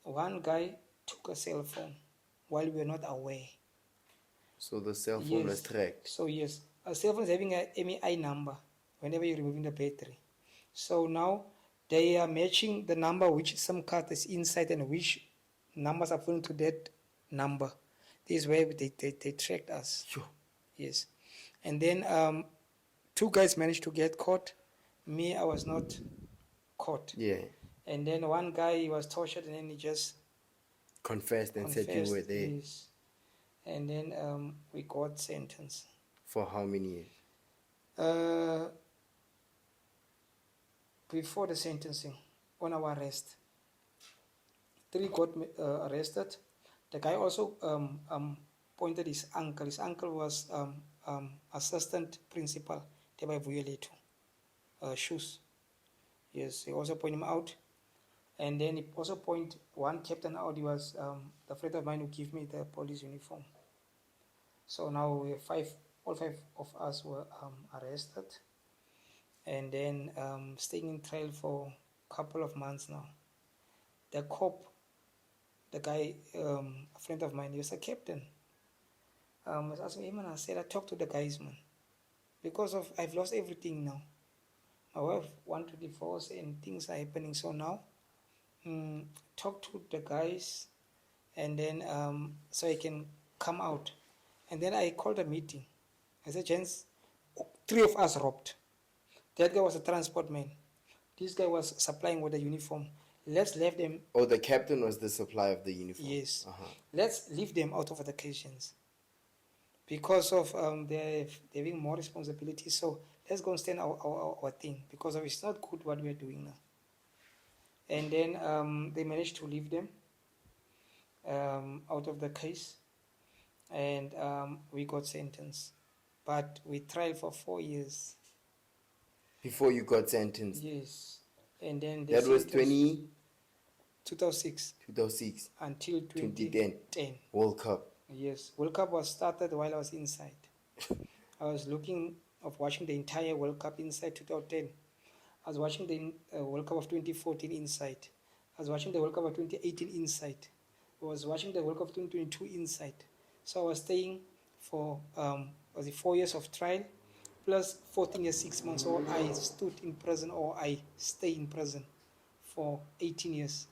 one guy took a cell phone while we were not aware. So the cell phone was tracked. So yes, a cell phone is having a MEI number whenever you're removing the battery. So now they are matching the number which SIM card is inside and which numbers are put into that number. This is where they tracked us. Sure. Yes. And then two guys managed to get caught. Me, I was not caught. Yeah. And then one guy, he was tortured, and then he just confessed and said you were there. Yes. And then we got sentenced. For how many years? Before the sentencing, on our arrest, 3 got arrested. The guy also pointed his uncle. His uncle was assistant principal there by Vueletu, Shoes. Yes, he also pointed him out. And then he also pointed one captain out. He was the friend of mine who gave me the police uniform. So now we have all 5 of us were arrested, and then staying in trial for a couple of months now. The cop, the guy, a friend of mine, he was a captain. Was asking me, hey man, I said, I talked to the guys, man, because I've lost everything now. My wife wanted to divorce and things are happening. So now, talk to the guys, and then so I can come out. And then I called a meeting. I said, gents, 3 of us robbed. That guy was a transport man. This guy was supplying with the uniform. Let's leave them. Oh, the captain was the supplier of the uniform. Yes. Let's leave them out of the occasions because of they're having more responsibility. So let's go and stand our thing, because it's not good what we're doing now. And then they managed to leave them out of the case, and we got sentenced. But we tried for 4 years. Before you got sentenced? Yes. And then that was 2006. 2006. Until 2010. World Cup. Yes. World Cup was started while I was inside. I was watching the entire World Cup inside 2010. I was watching the World Cup of 2014 inside. I was watching the World Cup of 2018 inside. I was watching the World Cup of 2022 inside. So I was staying for 4 years of trial, plus 14 years, 6 months, or I stood in prison, or I stay in prison for 18 years.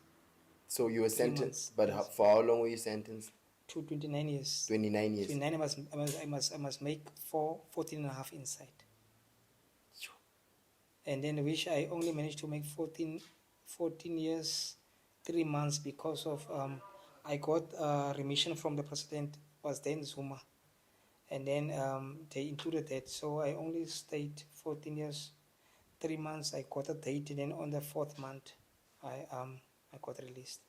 So you were sentenced, but yes. For how long were you sentenced? To 29 years. 29 years. 29, I must make 14 and a half inside. Sure. And then which I only managed to make 14 years, 3 months, because of I got remission from the president, was then Zuma. And then they included that. So I only stayed 14 years, 3 months. I got a date, and then on the 4th month, I got released.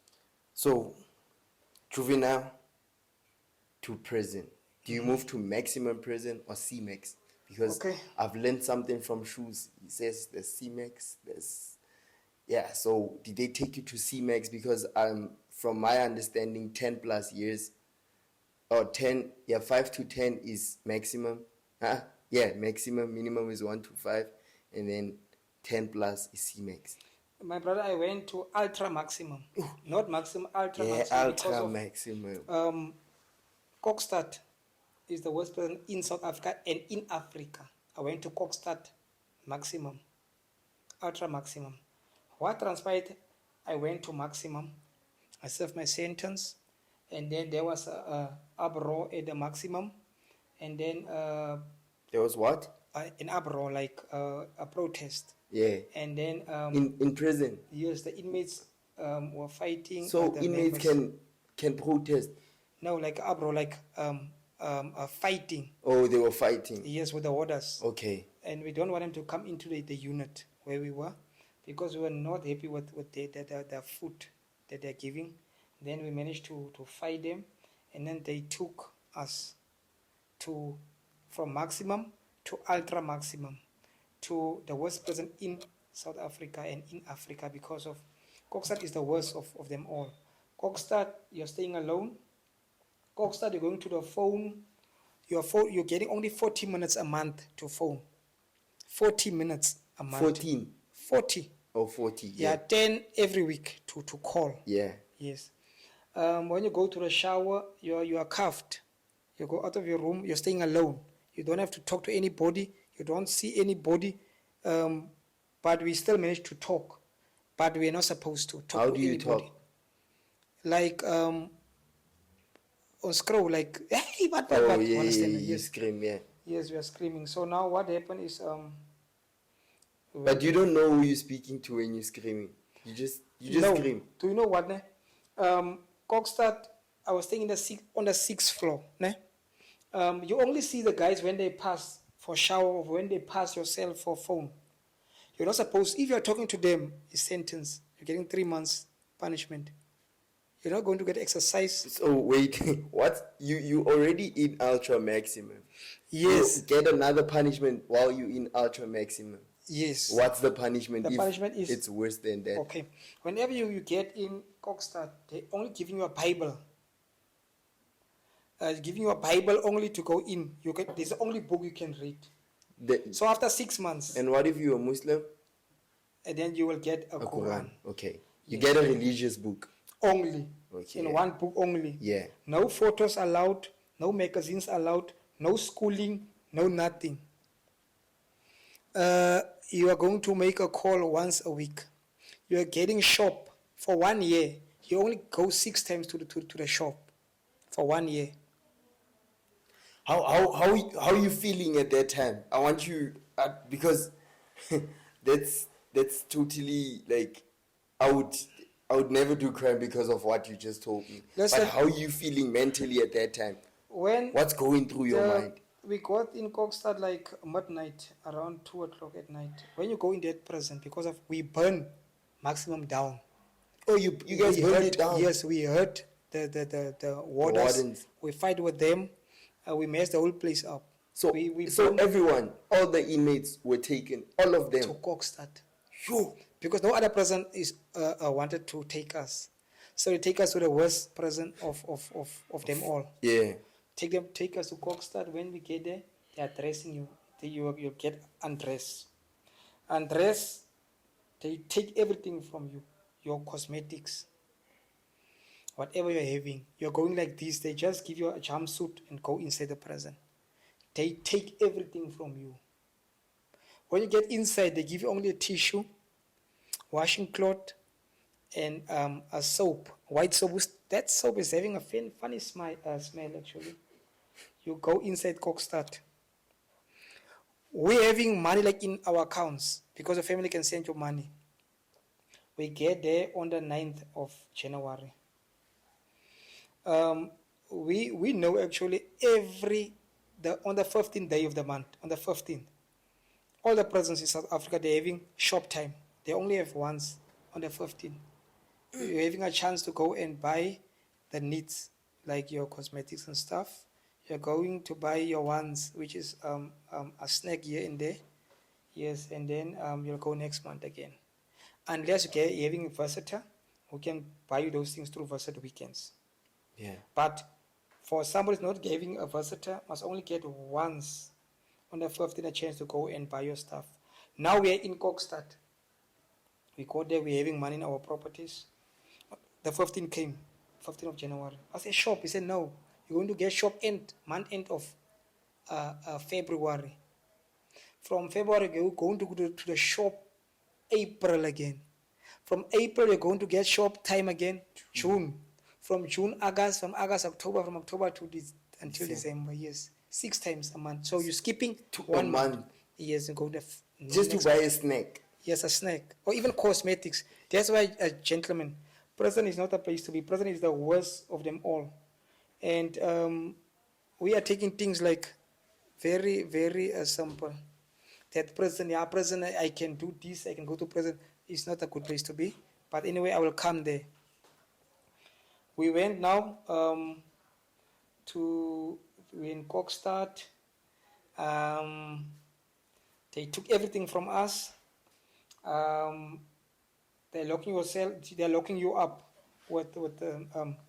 So, juvenile to prison. Do you move to maximum prison or C-max? Because I've learned something from Shoes. He says there's C-max, so did they take you to C-max? Because from my understanding, 10 plus years, or 10, 5 to 10 is maximum. Maximum, minimum is 1 to 5, and then 10 plus is C-max. My brother, I went to ultra maximum, not maximum, ultra Yeah, maximum. Because ultra of, maximum. Kokstad is the worst prison in South Africa and in Africa. I went to Kokstad maximum, ultra maximum. What transpired? I went to maximum. I served my sentence, and then there was a uproar at the maximum, and then There was what? an uproar, like a protest. Yeah. And then In prison. yes, the inmates were fighting. So the inmates members. can protest. No, like uproar, like fighting. Oh, they were fighting. Yes, with the warders. Okay. And we don't want them to come into the unit where we were, because we were not happy with the food that they're giving. Then we managed to fight them, and then they took us from maximum to ultra maximum, to the worst prison in South Africa and in Africa, because of Kokstad is the worst of them all. Kokstad, you're staying alone. Kokstad, you're going to the phone. You're getting only 40 minutes a month to phone. 40 minutes a month. 14. 40. Oh, 40. Yeah, 10 every week to call. Yeah. Yes. When you go to the shower, you are cuffed. You go out of your room, you're staying alone. You don't have to talk to anybody. You don't see anybody. But we still manage to talk. But we're not supposed to talk How to do you anybody. talk? Like on scroll, like, hey, what, Oh, you yeah, understand? you Yes. scream, yeah. Yes, we are screaming. So now what happened is But you don't know who you're speaking to when you're screaming. You just no. scream. Do you know what? Ne? Kokstad, I was staying on the 6th floor. Ne? You only see the guys when they pass for shower, or when they pass yourself for phone. You're not supposed, if you're talking to them, it's sentence. You're getting 3 months punishment. You're not going to get exercise. So wait, what? You already in ultra maximum. Yes. You get another punishment while you in ultra maximum. Yes. What's the punishment? The punishment is, it's worse than that. Okay. Whenever you get in Kokstad, they're only giving you a Bible. Giving you a Bible only to go in. There's the only book you can read. So after 6 months, And what if you're a Muslim? and then you will get a Quran. Okay. You get a religious book. Only. Okay. In one book only. Yeah. No photos allowed, no magazines allowed, no schooling, no nothing. You are going to make a call once a week. You are getting shop for 1 year. You only go 6 times to the shop for 1 year. How are you feeling at that time? I want you because that's totally like I would never do crime because of what you just told me. Listen, but how are you feeling mentally at that time? What's going through your mind? We got in Kokstad like midnight, around 2 o'clock at night. When you go in that prison, because of we burn maximum down. Oh, you guys burned it down? Yes, we hurt the wardens. We fight with them. We messed the whole place up. So everyone, all the inmates were taken, all of them to Kokstad. Yo. Because no other prison is wanted to take us. So they take us to the worst prison of them all. Yeah. Take us to Kokstad. When we get there, they are dressing you. You get undressed. Undressed, they take everything from you. Your cosmetics. Whatever you're having. You're going like this. They just give you a jumpsuit and go inside the prison. They take everything from you. When you get inside, they give you only a tissue, washing cloth, and a soap, white soap. That soap is having a funny smell actually. You go inside Kokstad. We're having money like in our accounts because the family can send you money. We get there on the 9th of January. We know actually on the 15th day of the month, on the 15th, all the prisons in South Africa, they're having shop time. They only have once on the 15th. You're having a chance to go and buy the needs, like your cosmetics and stuff. You're going to buy your ones, which is a snack here and there. Yes, and then you'll go next month again. Unless you're having a Versata, we can buy you those things through Versata weekends. Yeah. But for somebody not having a Versata, must only get once on the 15th a chance to go and buy your stuff. Now we are in Kokstad. We go there, we're having money in our properties. The 15th came, 15th of January. I said, shop. He said, no, you're going to get shop month end of February. From February, you're going to go to the shop April again. From April, you're going to get shop time again, June. From June, August, from August, October, from October to until December, yes. 6 times a month. So you're skipping one month. Yes, you go to just to buy a snack. Yes, a snack. Or even cosmetics. That's why, a gentleman, prison is not a place to be. Prison is the worst of them all. And we are taking things like very, very simple. That prison, I can do this, I can go to prison. It's not a good place to be. But anyway, I will come there. We went now we're in Kokstad. They took everything from us. They're locking you up with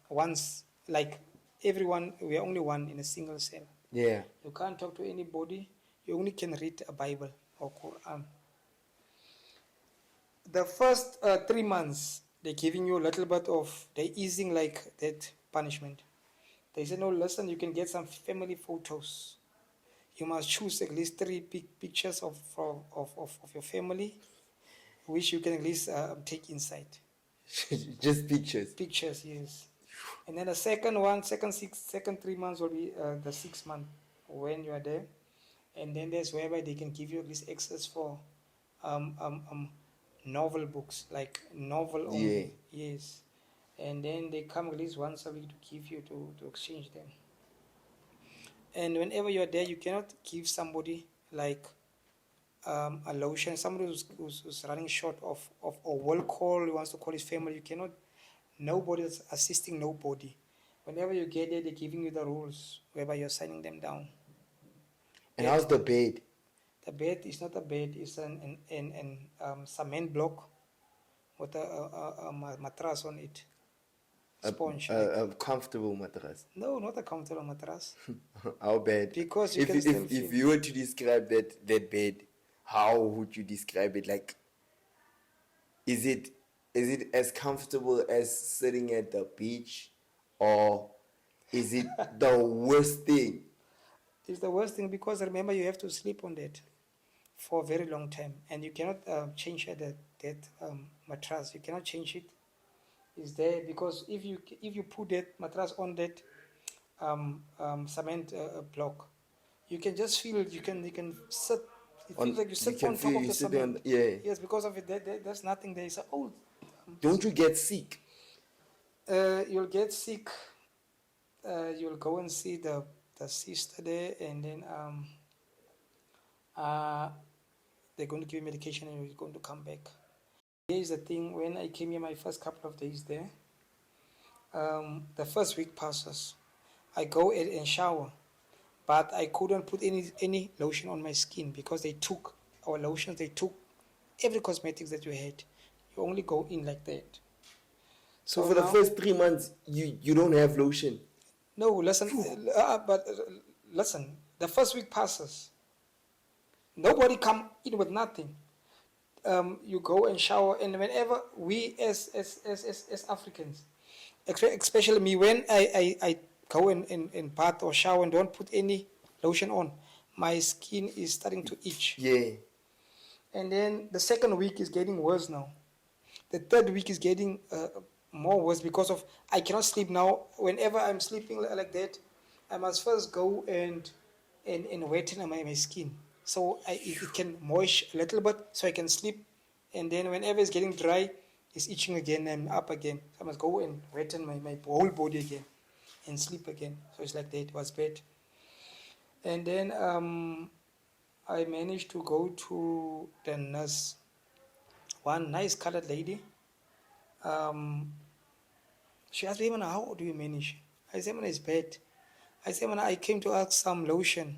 once, like everyone, we are only one in a single cell. Yeah. You can't talk to anybody. You only can read a Bible or Quran. The first 3 months, they're giving you a little bit of, they're easing like that punishment. They say, no, listen, you can get some family photos. You must choose at least 3 pictures of your family, which you can at least take inside. Just pictures? Pictures, yes. And then the second 3 months will be the 6th month when you are there. And then there's whereby they can give you at least access for novel books, like novel only. Yeah. Yes. And then they come at least once a week to give you to exchange them. And whenever you're there, you cannot give somebody like a lotion, somebody who's running short of a will call, who wants to call his family. You cannot, nobody is assisting nobody. Whenever you get there, they're giving you the rules whereby you're signing them down. And how's the bed? The bed is not a bed, it's an cement block with a mattress on it. Sponge. A comfortable mattress? No, not a comfortable mattress. How bad? Because if you were to describe that bed, how would you describe it? Like, is it as comfortable as sitting at the beach, or is it the worst thing? It's the worst thing because remember you have to sleep on that for a very long time, and you cannot change that mattress. You cannot change it. It's there because if you put that mattress on that cement block, you can just feel you can sit. It feels like you sit on top of the cement. Yes, because of it, there's nothing there. It's old. Don't you get sick? You'll get sick. You'll go and see the sister there, and then they're going to give you medication, and you're going to come back. Here's the thing: when I came here, my first couple of days there, the first week passes. I go and shower, but I couldn't put any lotion on my skin because they took our lotions. They took every cosmetics that you had. You only go in like that. So for the first 3 months, you don't have lotion? No, listen, listen, the first week passes. Nobody come in with nothing. You go and shower, and whenever we as Africans, especially me, when I go in bath or shower and don't put any lotion on, my skin is starting to itch. Yeah. And then the second week is getting worse now. The third week is getting more worse because of I cannot sleep now. Whenever I'm sleeping like that, I must first go and wetten my skin so it can moist a little bit so I can sleep. And then whenever it's getting dry, it's itching again and up again. So I must go and wetten my whole body again and sleep again. So it's like that. It was bad. And then I managed to go to the nurse, one nice colored lady. She asked me, how do you manage? I said, it's bad. I said, I came to ask some lotion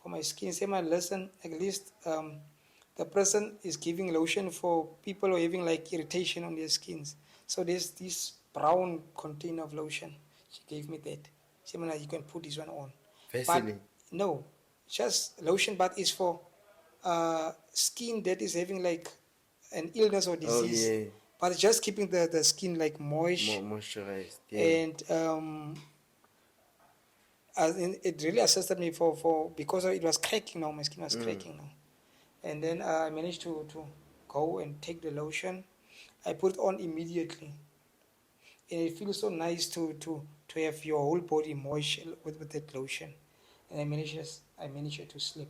for my skin. I said, listen, at least the person is giving lotion for people who are having like irritation on their skins. So there's this brown container of lotion. She gave me that. She said, you can put this one on. Vaseline? But no, just lotion, but it's for skin that is having like an illness or disease, yeah. but it's just keeping the skin like moist. Moisturized. Yeah. And it really assisted me for because it was cracking now. My skin was cracking now, and then I managed to go and take the lotion. I put it on immediately, and it feels so nice to have your whole body moist with that lotion, and I managed to sleep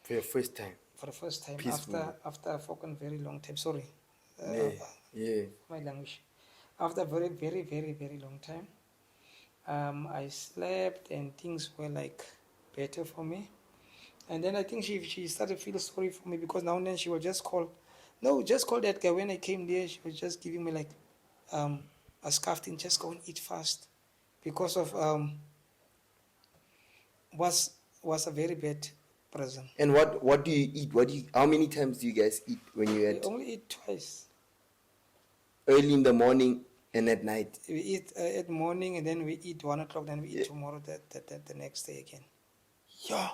For your first time. for the first time Peaceful. after a fucking very long time. Sorry, Yeah. my language. After a very very very very long time, I slept and things were like better for me. And then I think she started to feel sorry for me because now and then she would just call, no, just call that guy. When I came there, she was just giving me like a scarf thing, just go and eat fast, because of was a very bad prison. And what do you eat? How many times do you guys eat when you We eat? only eat twice. Early in the morning and at night. We eat at morning, and then we eat 1 o'clock. Then we eat tomorrow. That the next day again. Yeah.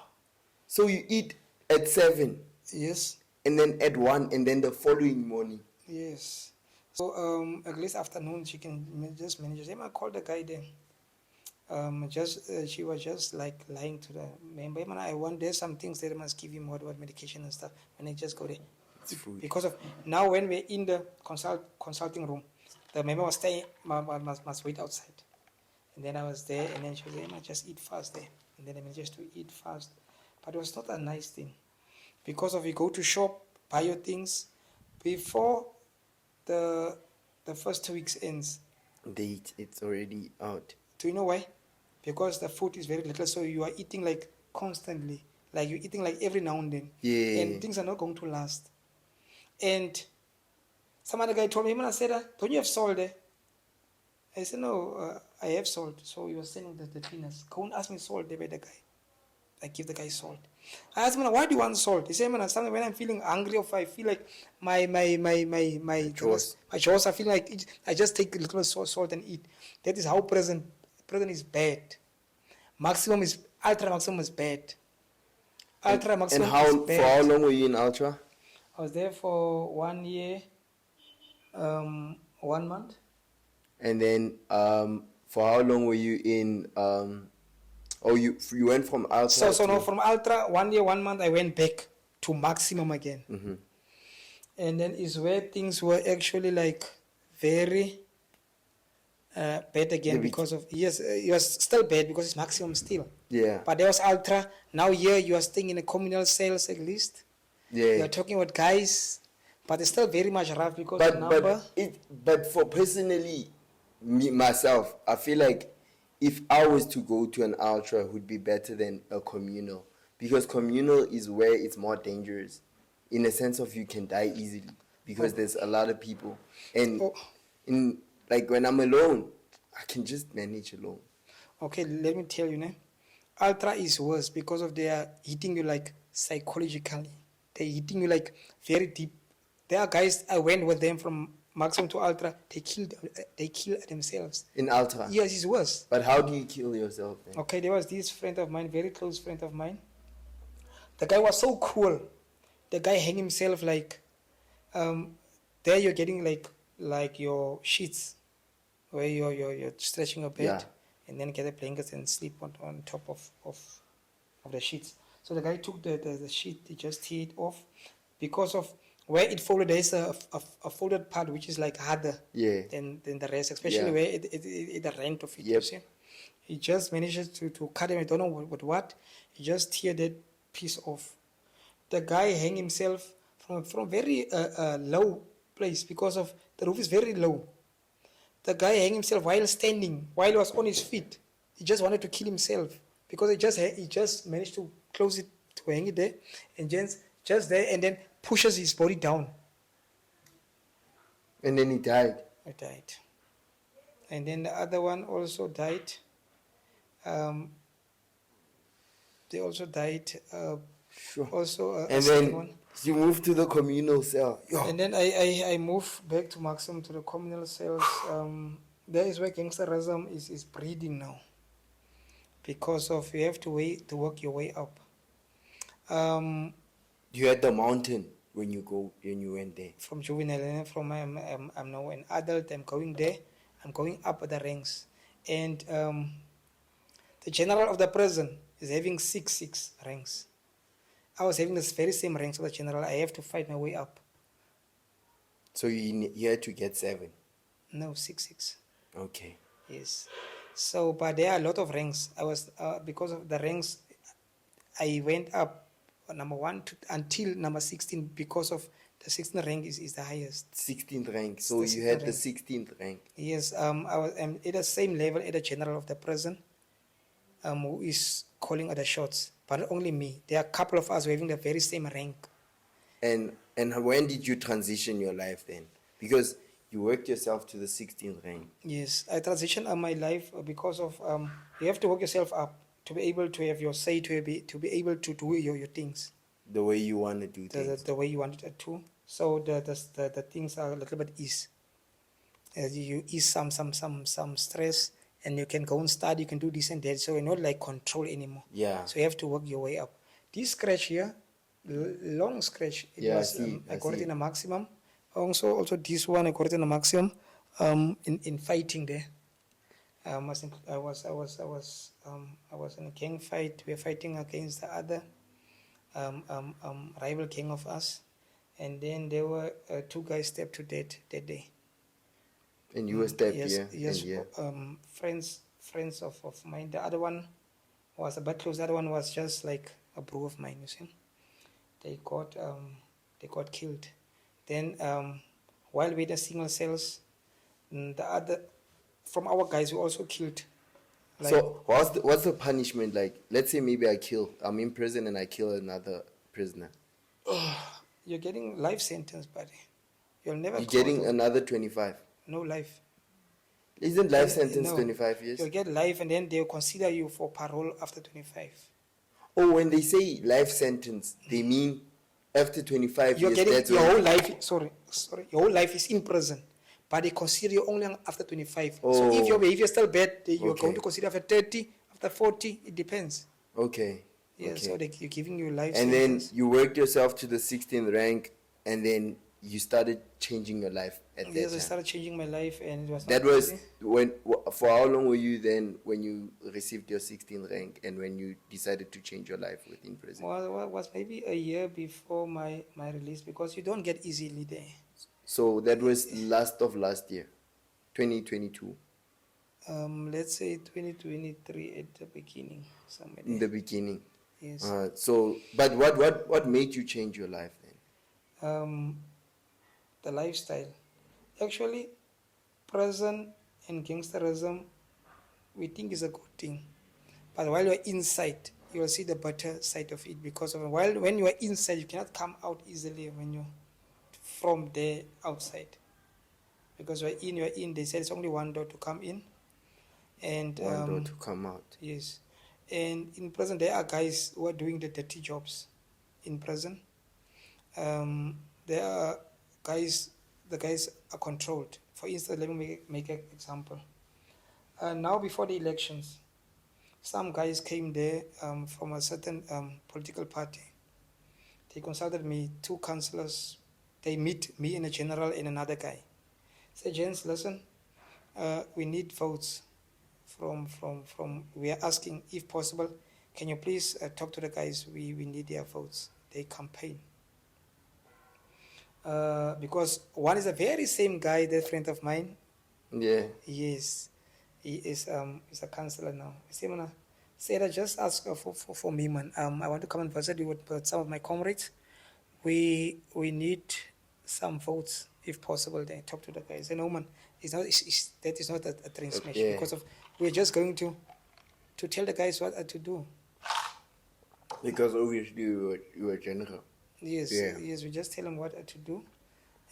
So you eat at 7. Yes. And then at 1, and then the following morning. Yes. So at least afternoon she can just manage. I call the guy then. She was just like lying to the member. Man, I want there's some things that I must give him what medication and stuff. When I just go there, It's food. because of now when we're in the consulting room, the member was staying must wait outside, and then I was there, and then she was saying, just eat fast there, and then I managed to eat fast, but it was not a nice thing, because of you go to shop, buy your things before the first 2 weeks ends. It's already out. Do you know why? Because the food is very little, so you are eating like constantly, like you're eating like every now and then. Yeah. And things are not going to last. And some other guy told me, I said, don't you have salt there? I said, no, I have salt. So he was saying the cleaners, go and ask me salt there by the guy. I give the guy salt. I asked him, why do you want salt? He said, something when I'm feeling hungry, or if I feel like my jaws, I feel like I just take a little salt and eat. That is how prison is bad. Ultra maximum is bad. Ultra maximum is bad. For how long were you in Ultra? I was there for 1 year, 1 month. And then for how long were you in you went from Ultra? So no, from Ultra 1 year, 1 month, I went back to maximum again. Mm-hmm. And then is where things were actually like very bad again, because of, yes, it was still bad because it's maximum still. Yeah. But there was Ultra. Now here you are staying in a communal cells at least. Yeah. You are talking about guys, but it's still very much rough because the number. But for personally, myself, I feel like if I was to go to an Ultra, it would be better than a communal, because communal is where it's more dangerous, in a sense of you can die easily because there's a lot of people, and in like when I'm alone, I can just manage alone. Okay, let me tell you now. Ultra is worse because of they are hitting you like psychologically. They're hitting you like very deep. There are guys, I went with them from maximum to Ultra, they kill themselves. In Ultra? Yes, it's worse. But how do you kill yourself then? Okay, there was this friend of mine, very close friend of mine. The guy was so cruel. The guy hanged himself like, there you're getting like your sheets, where you're stretching your bed, Yeah. and then get the blankets and sleep on top of the sheets. So the guy took the sheet, he just tear it off, because of where it folded. There is a folded part which is like harder than the rest, especially where it the rent of it. Yep. You see? He just manages to cut him. I don't know what. He just tear that piece off. The guy hang himself from very low place, because of the roof is very low. The guy hang himself while standing, while he was on his feet. He just wanted to kill himself because he just managed to close it, to hang it there, and just there, and then pushes his body down. And then he died. He died. And then the other one also died. They also died. Sure. Also, and then one. You moved to the communal cell. Yo. And then I moved back to maximum, to the communal cells. There is where gangsterism is breeding now, because of you have to work your way up. You had the mountain. when you went there? From juvenile, and from I'm now an adult. I'm going there. I'm going up the ranks, and the general of the prison is having six ranks. I was having this very same ranks of the general. I have to fight my way up. So you had to get 7. No, six. Okay. Yes. So, but there are a lot of ranks. I was because of the ranks, I went up number 1 until number 16 because of the 16th rank is the highest. 16th rank. So The you had 16th the rank. 16th rank. Yes. I was at the same level at the general of the prison. Who is calling other shots, but not only me. There are a couple of us having the very same rank. And when did you transition your life then? Because you worked yourself to the 16th rank. Yes, I transitioned my life because of you have to work yourself up to be able to have your say, to be able to do your things The way you want to do things. the way you want it to. So the things are a little bit ease. You ease some stress, and you can go and study. You can do this and that. So you're not like control anymore. Yeah. So you have to work your way up. This scratch here, long scratch. It Yeah, was I got it see. in a maximum. Also this one I got it in a maximum. In fighting there. I was in a gang fight. We were fighting against the other rival gang of us, and then there were 2 guys stabbed to death that day. And you were stabbed Yes, here yes. and here. Friends of mine. The other one was a bit close. The other one was just like a bro of mine. You see, they got killed. Then while we had single cells, the other from our guys were also killed. Like, So what's the punishment like? Let's say maybe I'm in prison and I kill another prisoner. you're getting life sentence, buddy. You'll never. You're go getting out of- another 25. no life. Isn't life sentence No. 25 years? You'll get life, and then they'll consider you for parole after 25. Oh, when they say life sentence, they mean after 25 You're years. getting That's your when- whole life. Sorry, your whole life is in prison, but they consider you only after 25. So if your Oh. behavior is still bad, you're Okay. going to consider after 30, after 40. It depends. Okay. Yeah. Okay. So you're giving you life. And then sentence. you worked yourself to the 16th rank, and then you started changing your life at that Yes, I time. started changing my life, and it was That not was easy. for how long were you then when you received your 16th rank and when you decided to change your life within prison? Well, was maybe a year before my release, because you don't get easily there. So that was last year, 2022, Let's say 2023 at the beginning, somewhere in there. the beginning. Yes. So, but what made you change your life then? The lifestyle. Actually, prison and gangsterism, we think is a good thing. But while you're inside, you will see the better side of it, because when you are inside, you cannot come out easily when you're from there outside. Because you're in, they said it's only one door to come in. And One door to come out. yes. And in prison, there are guys who are doing the dirty jobs in prison. There are guys, the guys are controlled. For instance, let me make an example. Now, before the elections, some guys came there from a certain political party. They consulted me, 2 councillors. They meet me and a general and another guy. Say, gents, listen, we need votes from we are asking, if possible, can you please talk to the guys? We need their votes. They campaign. Because one is a very same guy, that friend of mine. Yeah. Yes, he is a councillor now. Sedda, just ask for me, man. I want to come and visit you with some of my comrades. We need some votes, if possible. Then talk to the guys. Say, no, man, that is not a train smash, Okay. because of we're just going to tell the guys what to do. Because obviously you were general. Yes, Yeah. yes, we just tell them what to do,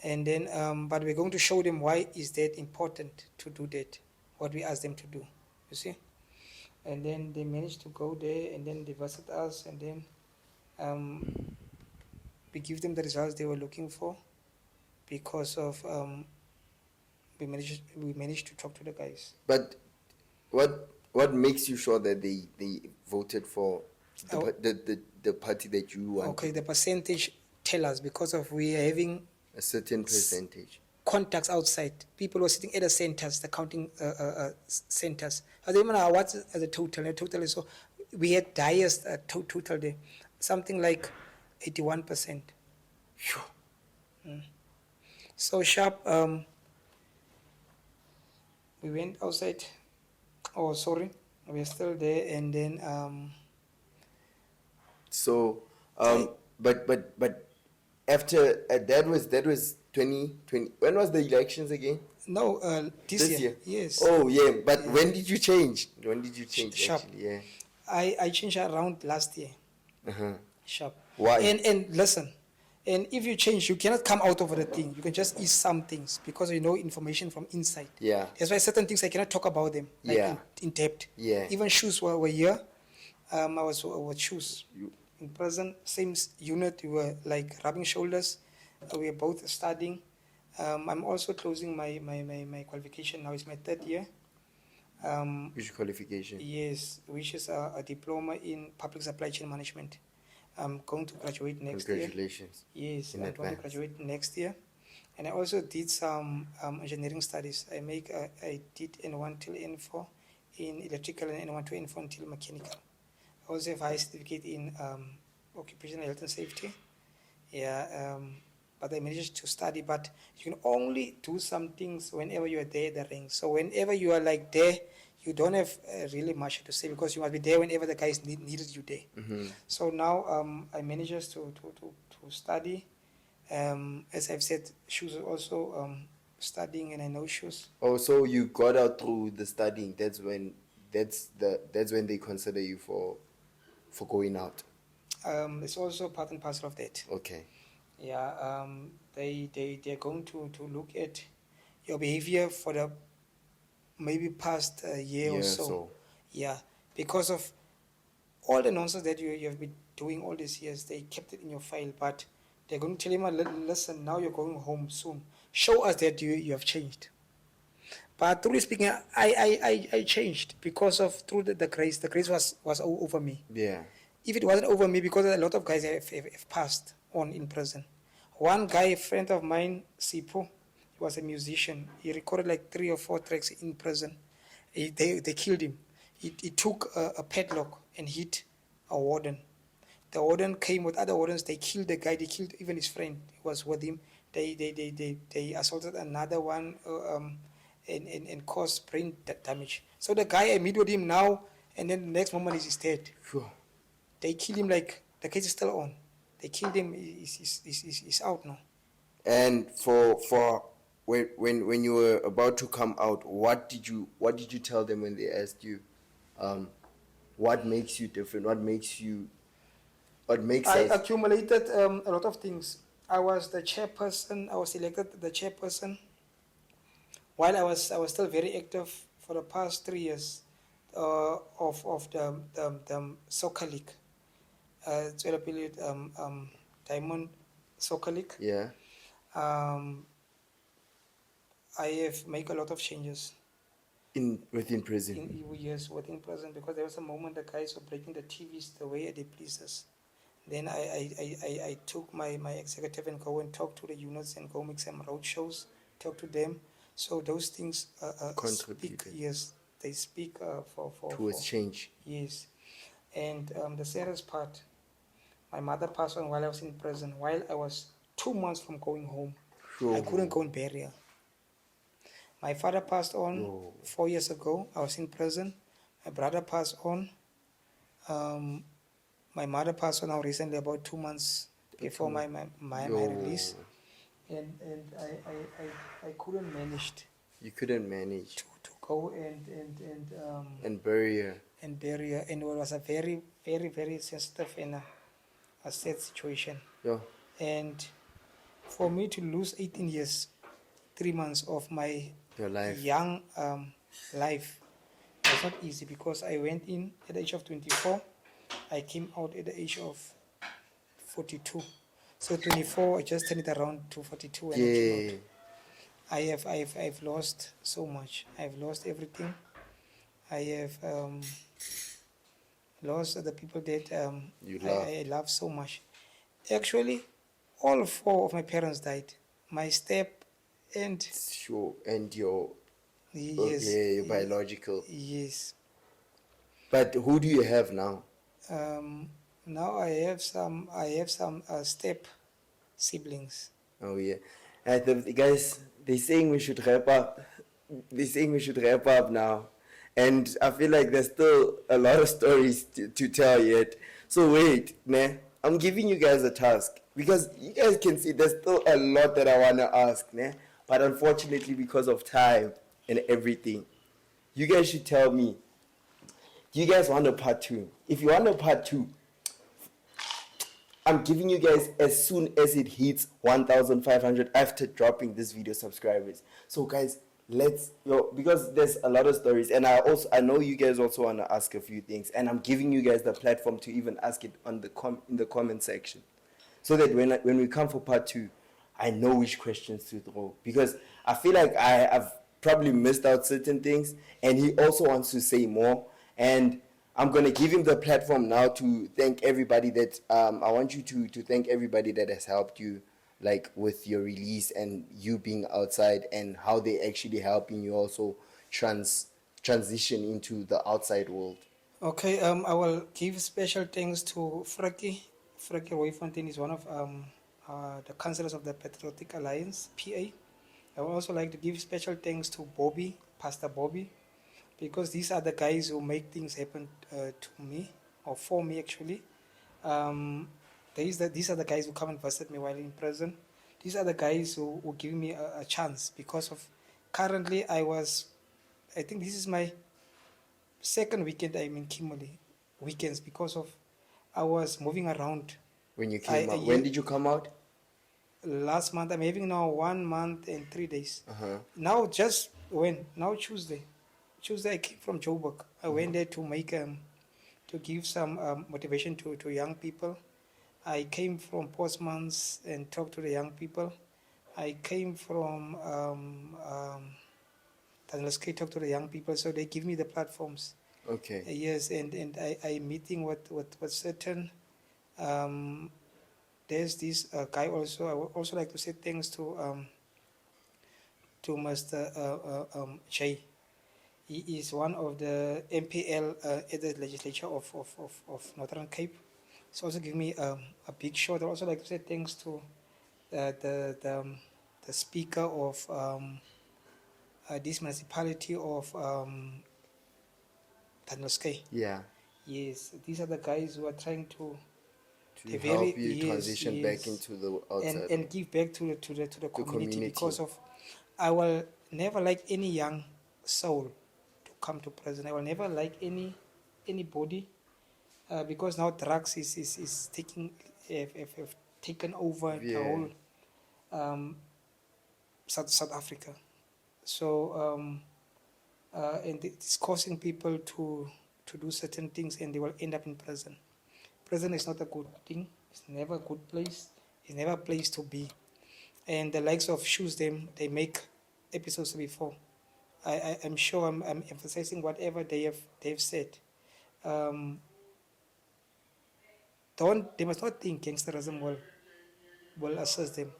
and then but we're going to show them why is that important to do that, what we ask them to do, you see. And then they managed to go there, and then they visit us, and then we give them the results they were looking for, because of we managed to talk to the guys. But what makes you sure that they voted for the party that you want? Okay, the percentage tell us because of we are having A certain percentage. contacts outside. People were sitting at the centers, the counting centers. I don't know what's the total. The total is so we had highest total there, something like 81%. Phew. So sharp. We went outside. Oh, sorry, we're still there, and then So, but after that was 2020. When was the elections again? no, this year. Yes. Oh yeah, but Yeah. when did you change? When did you change? Sharp. Actually, yeah. I changed around last year. Uh-huh. Sharp. Why? And listen, and if you change, you cannot come out of the thing. You can just ease some things because you know information from inside. Yeah. That's why certain things I cannot talk about them like Yeah. in depth. Yeah. Even shoes were here. I was with shoes. In prison, same unit, we were like rubbing shoulders. We are both studying. I'm also closing my qualification now. It's my third year. Which qualification? Yes, which is a diploma in public supply chain management. I'm going to graduate next year. Congratulations. Yes, in I'm going to advance. graduate next year. And I also did some engineering studies. I did N1 till N4 in electrical and N1 to N4 until mechanical. I also have a high certificate in occupational health and safety. Yeah, but I managed to study. But you can only do some things whenever you are there at the ring. So whenever you are like there, you don't have really much to say because you must be there whenever the guys needed you there. Mm-hmm. So now I managed to study. As I've said, shoes are also studying, and I know shoes. Oh, so you got out through the studying. That's when they consider you for going out. It's also part and parcel of that. Okay. Yeah, they're going to look at your behavior for the maybe past year or so. Yeah, because of all the nonsense that you have been doing all these years, they kept it in your file, but they're going to tell you, listen, now you're going home soon. Show us that you have changed. But truly speaking, I changed because of through the grace. The grace was over me. Yeah. If it wasn't over me, because a lot of guys have passed on in prison. One guy, a friend of mine, Sipo, he was a musician. He recorded like 3 or 4 tracks in prison. They killed him. He took a padlock and hit a warden. The warden came with other wardens. They killed the guy. They killed even his friend who was with him. They assaulted another one and caused brain damage. So the guy, I meet with him now, and then the next moment he's dead. Sure. They killed him like the case is still on. They killed him. He's out now. And for when you were about to come out, what did you tell them when they asked you, what makes you different? What makes I us? accumulated a lot of things. I was the chairperson. I was elected the chairperson. While I was still very active for the past 3 years of the soccer league. It's Diamond Soccer League. Yeah. I have made a lot of changes. Within prison. Yes, within prison, because there was a moment the guys were breaking the TVs the way they pleased us. Then I took my executive and go and talk to the units and go make some road shows, talk to them. So those things speak. Yes, they speak towards change. Yes, and the saddest part, my mother passed on while I was in prison. While I was 2 months from going home, I couldn't go on burial. My father passed on 4 years ago. I was in prison. My brother passed on. My mother passed on now recently, about 2 months before my release. And I couldn't manage. You couldn't manage to go and bury her. And bury her, and it was a very, very, very sensitive and a sad situation. Yeah. And for me to lose 18 years, 3 months of your life, young life, was not easy, because I went in at the age of 24. I came out at the age of 42. So 24, I just turned it around to 42 when I came out. I've lost so much. I've lost everything. I have lost the people that I love so much. Actually, all four of my parents died. My step and Sure. And your yes, your biological. yes. But who do you have now? Um, now I have some step siblings. Oh yeah. The guys, they're saying we should wrap up. They're saying we should wrap up now. And I feel like there's still a lot of stories to tell yet. So wait, man. I'm giving you guys a task. Because you guys can see there's still a lot that I wanna ask, man. But unfortunately because of time and everything, you guys should tell me. Do you guys want a part two? If you want a part two, I'm giving you guys as soon as it hits 1,500 after dropping this video subscribers. So guys, because there's a lot of stories, and I know you guys also want to ask a few things, and I'm giving you guys the platform to even ask it on in the comment section, so that when we come for part two, I know which questions to throw, because I feel like I've probably missed out certain things, and he also wants to say more, and I'm going to give him the platform now to thank everybody that, I want you to thank everybody that has helped you, like with your release and you being outside, and how they actually helping you also transition into the outside world. Okay, I will give special thanks to Frankie. Frankie Koffiefontein is one of the councillors of the Patriotic Alliance, PA. I would also like to give special thanks to Bobby, Pastor Bobby, because these are the guys who make things happen to me, or for me actually. These are the guys who come and visit me while in prison. These are the guys who give me a chance, because of currently I think this is my second weekend I'm in Kimberley, weekends, because of I was moving around. When you came out, when did you come out? Last month. I'm having now 1 month and 3 days. Now Tuesday I came from Joburg. I went there to make to give some motivation to young people. I came from Postmans and talked to the young people. I came from Tanlaske, talk to the young people, so they give me the platforms. Okay. Yes, and I'm meeting with certain. There's this guy also. I would also like to say thanks to Mr. Jay. He is one of the MPL at the legislature of Northern Cape. He's also giving me a big shout. I'd also like to say thanks to the speaker of this municipality of Tanlaske. Yeah. Yes, these are the guys who are trying to help you transition back into the outside and give back to the community, because of I will never like any young soul to come to prison. I will never like anybody because now drugs is taking have taken over the whole South Africa. So and it's causing people to do certain things, and they will end up in prison. Prison is not a good thing. It's never a good place. It's never a place to be. And the likes of Shoes them, they make episodes before. I'm sure I'm emphasizing whatever they have said. They must not think gangsterism will assist them.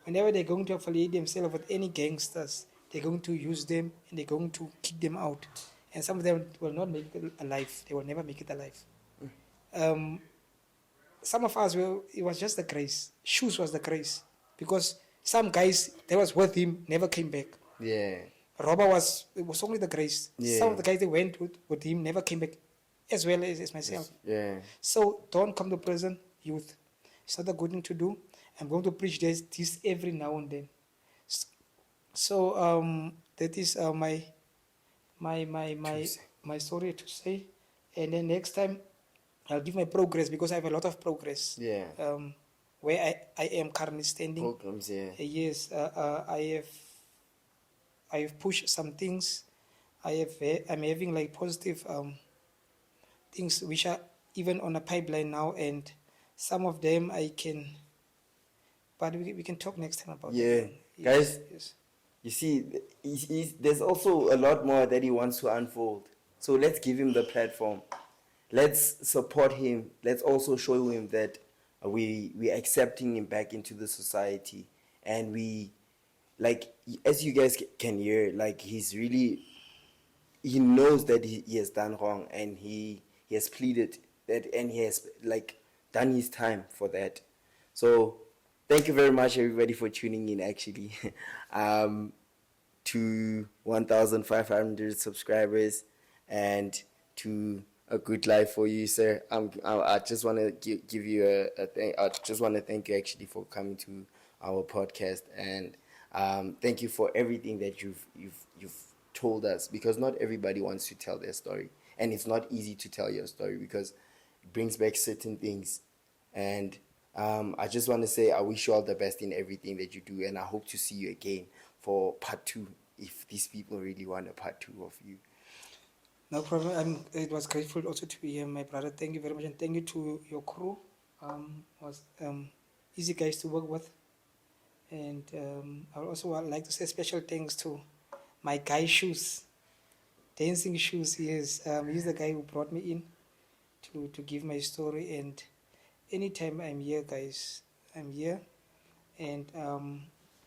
Whenever they're going to affiliate themselves with any gangsters, they're going to use them and they're going to kick them out. And some of them will not make it alive. They will never make it alive. Some of us, it was just the grace. Shoes was the grace. Because some guys that was with him never came back. Yeah. Robber it was only the grace. Yeah. Some of the guys that went with him never came back, as well as myself. Yeah. So don't come to prison, youth. It's not a good thing to do. I'm going to preach this every now and then. So that is my story to say. And then next time I'll give my progress, because I have a lot of progress. Yeah. Where I am currently standing. Programs, yeah. Yes, I have pushed some things. I'm having like positive things which are even on a pipeline now, and some of them I can. But we can talk next time about. Yeah, guys. Yes. You see, there's also a lot more that he wants to unfold. So let's give him the platform. Let's support him. Let's also show him that we accepting him back into the society, and we, like, as you guys can hear, like, he knows that he has done wrong, and he has pleaded that, and he has, like, done his time for that. So thank you very much, everybody, for tuning in, actually. To 1,500 subscribers, and to a good life for you, sir. I just want to give you a thing. I just want to thank you, actually, for coming to our podcast, and thank you for everything that you've told us, because not everybody wants to tell their story, and it's not easy to tell your story because it brings back certain things. And I just want to say I wish you all the best in everything that you do, and I hope to see you again for part 2, if these people really want a part 2 of you. No problem. It was grateful also to be here, my brother. Thank you very much, and thank you to your crew. Was easy guys to work with, and I would also like to say special thanks to my guy Shoes, Dancing Shoes. Yes, he's the guy who brought me in to give my story, and anytime I'm here, guys, I'm here, and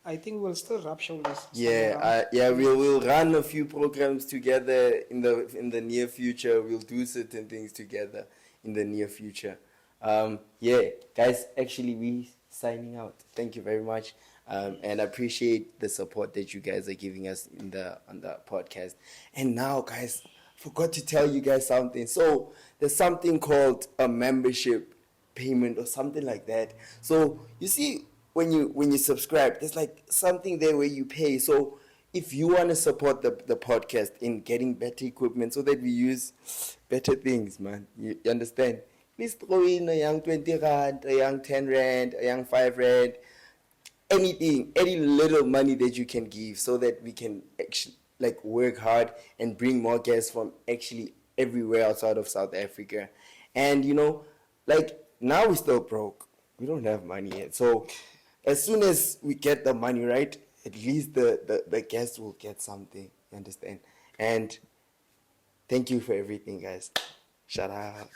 I think we'll still wrap shoulders. We'll run a few programs together in the near future. We'll do certain things together in the near future. Guys, actually, we signing out. Thank you very much, and I appreciate the support that you guys are giving us on the podcast. And now, guys, forgot to tell you guys something. So there's something called a membership payment or something like that. So you see, when you subscribe, there's like something there where you pay. So if you want to support the podcast in getting better equipment so that we use better things, man, you understand? Please throw in a young 20 rand, a young 10 rand, a young 5 rand, anything, any little money that you can give, so that we can actually, like, work hard and bring more guests from actually everywhere outside of South Africa. And like, now we're still broke. We don't have money yet. So as soon as we get the money, right, at least the guests will get something. You understand? And thank you for everything, guys. Shout out.